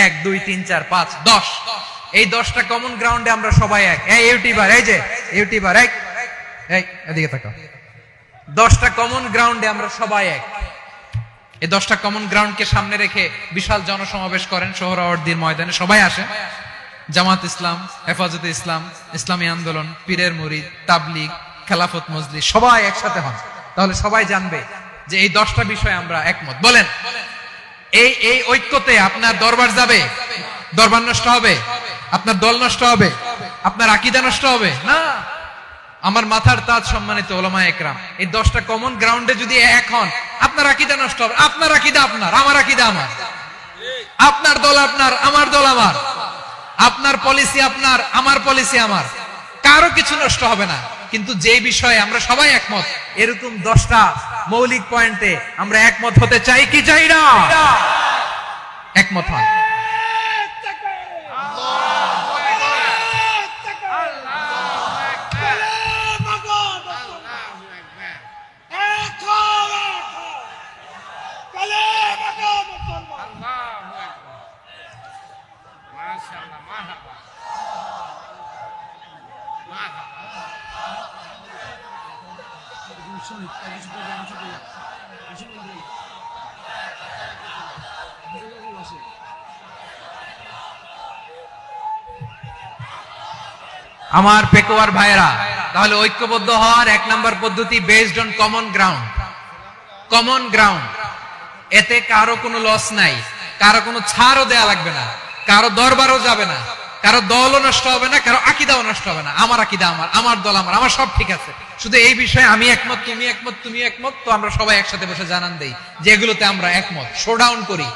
1 2 3 4 5 10, এই 10টা কমন গ্রাউন্ডে আমরা সবাই এক। এই ইউটিউবার, এই যে ইউটিউবার, এই এদিকে তাকাও। 10টা কমন গ্রাউন্ডে আমরা সবাই এক। এই 10টা কমন গ্রাউন্ডকে সামনে রেখে বিশাল জনসমাবেশ করেন সোহরাওয়ার্দীর ময়দানে, সবাই আসে। জামাত ইসলাম, হেফাজতে ইসলাম, ইসলামী আন্দোলন, পীরের মুরিদ, তাবলীগ, খেলাফত মজলিস, সবাই একসাথে হন। তাহলে সবাই জানবে যে এই 10টা বিষয়ে আমরা একমত। বলেন, এই এই ঐক্যতে আপনার দরবার যাবে, দরবার নষ্ট হবে, আপনার দল নষ্ট হবে, আপনার আকীদা নষ্ট হবে না। আমার মাথার তাজ সম্মানিত উলামা একরাম, এই 10টা কমন গ্রাউন্ডে যদি এক হন, আপনার আকীদা নষ্ট হবে। আপনার আকীদা আপনার, আমার আকীদা আমার, আপনার দল আপনার, আমার দল আমার, আপনার পলিসি আপনার, আমার পলিসি আমার, কারো কিছু নষ্ট হবে না। কিন্তু যে বিষয়ে আমরা সবাই একমত, এরকম 10টা মৌলিক পয়েন্টে আমরা একমত হতে চাই কি চাই না? একমত হন। আমার পেকোয়ার ভাইয়েরা, তাহলে ঐক্যবদ্ধ হওয়ার 1 নম্বর পদ্ধতি based on common ground. Common ground, এতে কারো কোনো লস নাই, কারো কোনো ছাড়ও দেয়া লাগবে না, কারো দরবারও যাবে না, কারো দলও নষ্ট হবে না, কারো আকীদাও নষ্ট হবে না। আমার আকীদা আমার, আমার দল আমার, আমার সব ঠিক আছে। শুধু এই বিষয়ে আমি একমত, তুমি একমত, তুমি একমত, তো আমরা সবাই একসাথে বসে জানান দেই যে এগুলোতে আমরা একমত। শোডাউন করি।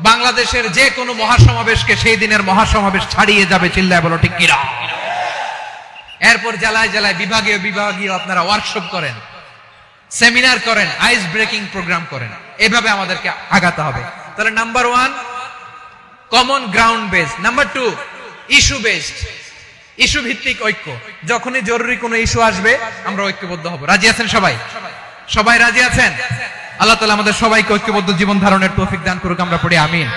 বাংলাদেশের যে কোনো মহাসমাবেশকে সেই দিনের মহাসমাবেশ ছাড়িয়ে যাবে। চিল্লায় বলো ঠিক কিনা? এরপর জেলায় জেলায় বিভাগীয় বিভাগীয় আপনারা ওয়ার্কশপ করেন, সেমিনার করেন, আইস ব্রেকিং প্রোগ্রাম করেন। এভাবে আমাদেরকে আগাতে হবে। তাহলে number 1 common ground based. Number 2 issue based, issue ভিত্তিক ঐক্য। যখনই জরুরি কোনো ইস্যু আসবে আমরা ঐক্যবদ্ধ হব। রাজি আছেন সবাই? সবাই রাজি আছেন? আল্লাহ তাআলা আমাদের সবাইকে ঐক্যবদ্ধ জীবন ধারণের তৌফিক দান করুক, আমরা পড়ি আমিন।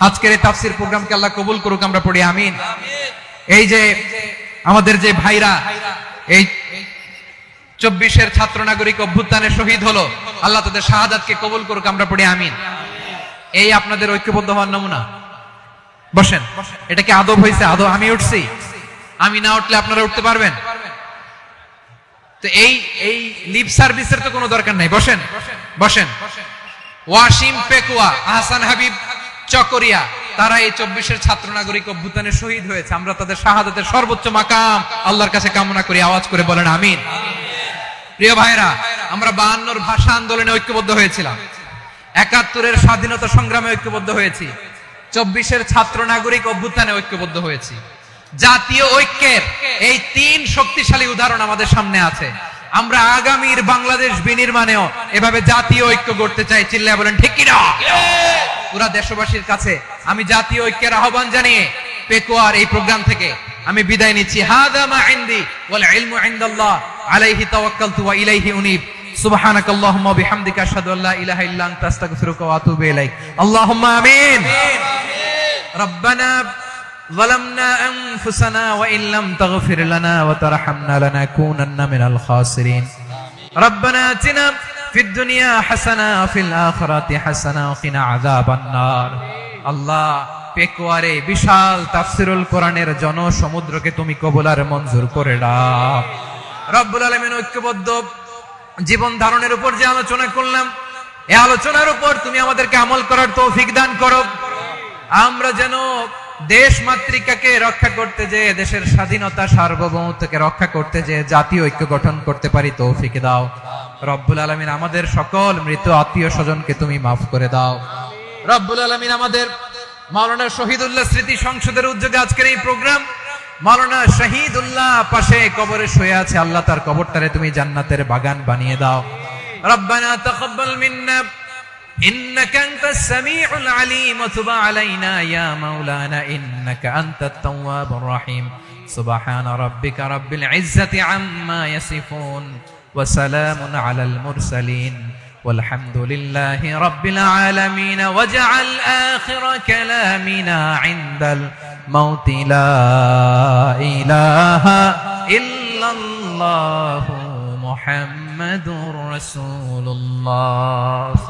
আজকের এই তাফসীর প্রোগ্রামকে আল্লাহ কবুল করুক, আমরা পড়ি আমিন। এই যে আমাদের যে ভাইরা এই 24-এর ছাত্র নাগরিক অভ্যুত্থানে শহীদ হলো, আল্লাহ তাদের শাহাদাতকে কবুল করুক, আমরা পড়ি আমিন। এই আপনাদের ঐক্যবদ্ধ হওয়ার নমুনা। বসেন। এটা কি আদব হয়েছে? আদব আমি উঠছি, আমি না উঠলে আপনারা উঠতে পারবেন? তো এই এই লিপ সার্ভিসের তো কোনো দরকার নাই। বসেন বসেন। ওয়াসিম পেকুয়া, আহসান হাবিব চকরিয়া, তারা এই 24-এর ছাত্র নাগরিক অভ্যুত্থানে শহীদ হয়েছে। আমরা তাদের শাহাদাতের সর্বোচ্চ মাকাম আল্লাহর কাছে কামনা করি। আওয়াজ করে বলেন আমিন। প্রিয় ভাইরা, আমরা 52-র ভাষা আন্দোলনে ঐক্যবদ্ধ হয়েছিলাম, 71-এর স্বাধীনতা সংগ্রামে ঐক্যবদ্ধ হয়েছি, 24-এর ছাত্র নাগরিক অভ্যুত্থানে ঐক্যবদ্ধ হয়েছি। জাতীয় ঐক্যের এই 3 শক্তিশালী উদাহরণ আমাদের সামনে আছে। আমরা আগামীর বাংলাদেশ বিনির্মাণেও এভাবে জাতীয় ঐক্য গড়তে চাই। চিল্লায় বলেন ঠিক কিনা? পুরা দেশবাসীর কাছে আমি জাতীয় ঐক্যের আহ্বান জানিয়ে পেকুয়ার এই প্রোগ্রাম থেকে আমি বিদায় নিচ্ছি। হাদা মা ইনদি ওয়াল ইলমু ইনদাল্লাহ আলাইহি তাওয়াক্কালতু ওয়া ইলাইহি উনীব। সুবহানাকাল্লাহুম্মা ওয়া বিহামদিকা আশহাদু আল্লা ইলাহা ইল্লা আনতা আস্তাগফিরুকা ওয়া আতুবু ইলাইক। আল্লাহুম্মা আমিন। রব্বানা ظلمنا أنفسنا وإن لم تغفر لنا وترحمنا لنكونن من الخاسرين. ربنا آتنا في الدنيا حسنة وفي الآخرة حسنة وقنا عذاب النار. আল্লাহ, পেকুয়ারে বিশাল তাফসীরুল কোরআনের জনসমুদ্রকে তুমি কবুল আর মঞ্জুর করে দাও। রব্বুল আলামিন, ঐক্যবদ্ধ জীবন ধারণের উপর যে আলোচনা করলাম, এই আলোচনার উপর তুমি আমাদেরকে আমল করার তৌফিক দান করো। আমরা যেন দেশ মাতৃকাকে রক্ষা করতে যে, দেশের স্বাধীনতা সার্বভৌমত্বকে রক্ষা করতে যে জাতীয় ঐক্য গঠন করতে পারি, তৌফিক দাও। রব্বুল আলামিন, আমাদের সকল মৃত আত্মীয় স্বজনকে তুমি মাফ করে দাও। রব্বুল আলামিন, আমাদের মাওলানা শহীদুল্লাহ স্মৃতি সংসদের উদ্যোগে আজকের এই প্রোগ্রাম, মাওলানা শহীদুল্লাহ পাশে কবরে শুয়ে আছে, আল্লাহ তার কবরটারে তুমি জান্নাতের বাগান বানিয়ে দাও। রব্বানা তাকাব্বাল মিন্না إنك أنت السميع العليم وتب علينا يا مولانا إنك أنت التواب الرحيم. سبحان ربك رب العزة عما يصفون وسلام على المرسلين والحمد لله رب العالمين. واجعل آخر كلامنا عند الموت لا إله إلا الله محمد رسول الله.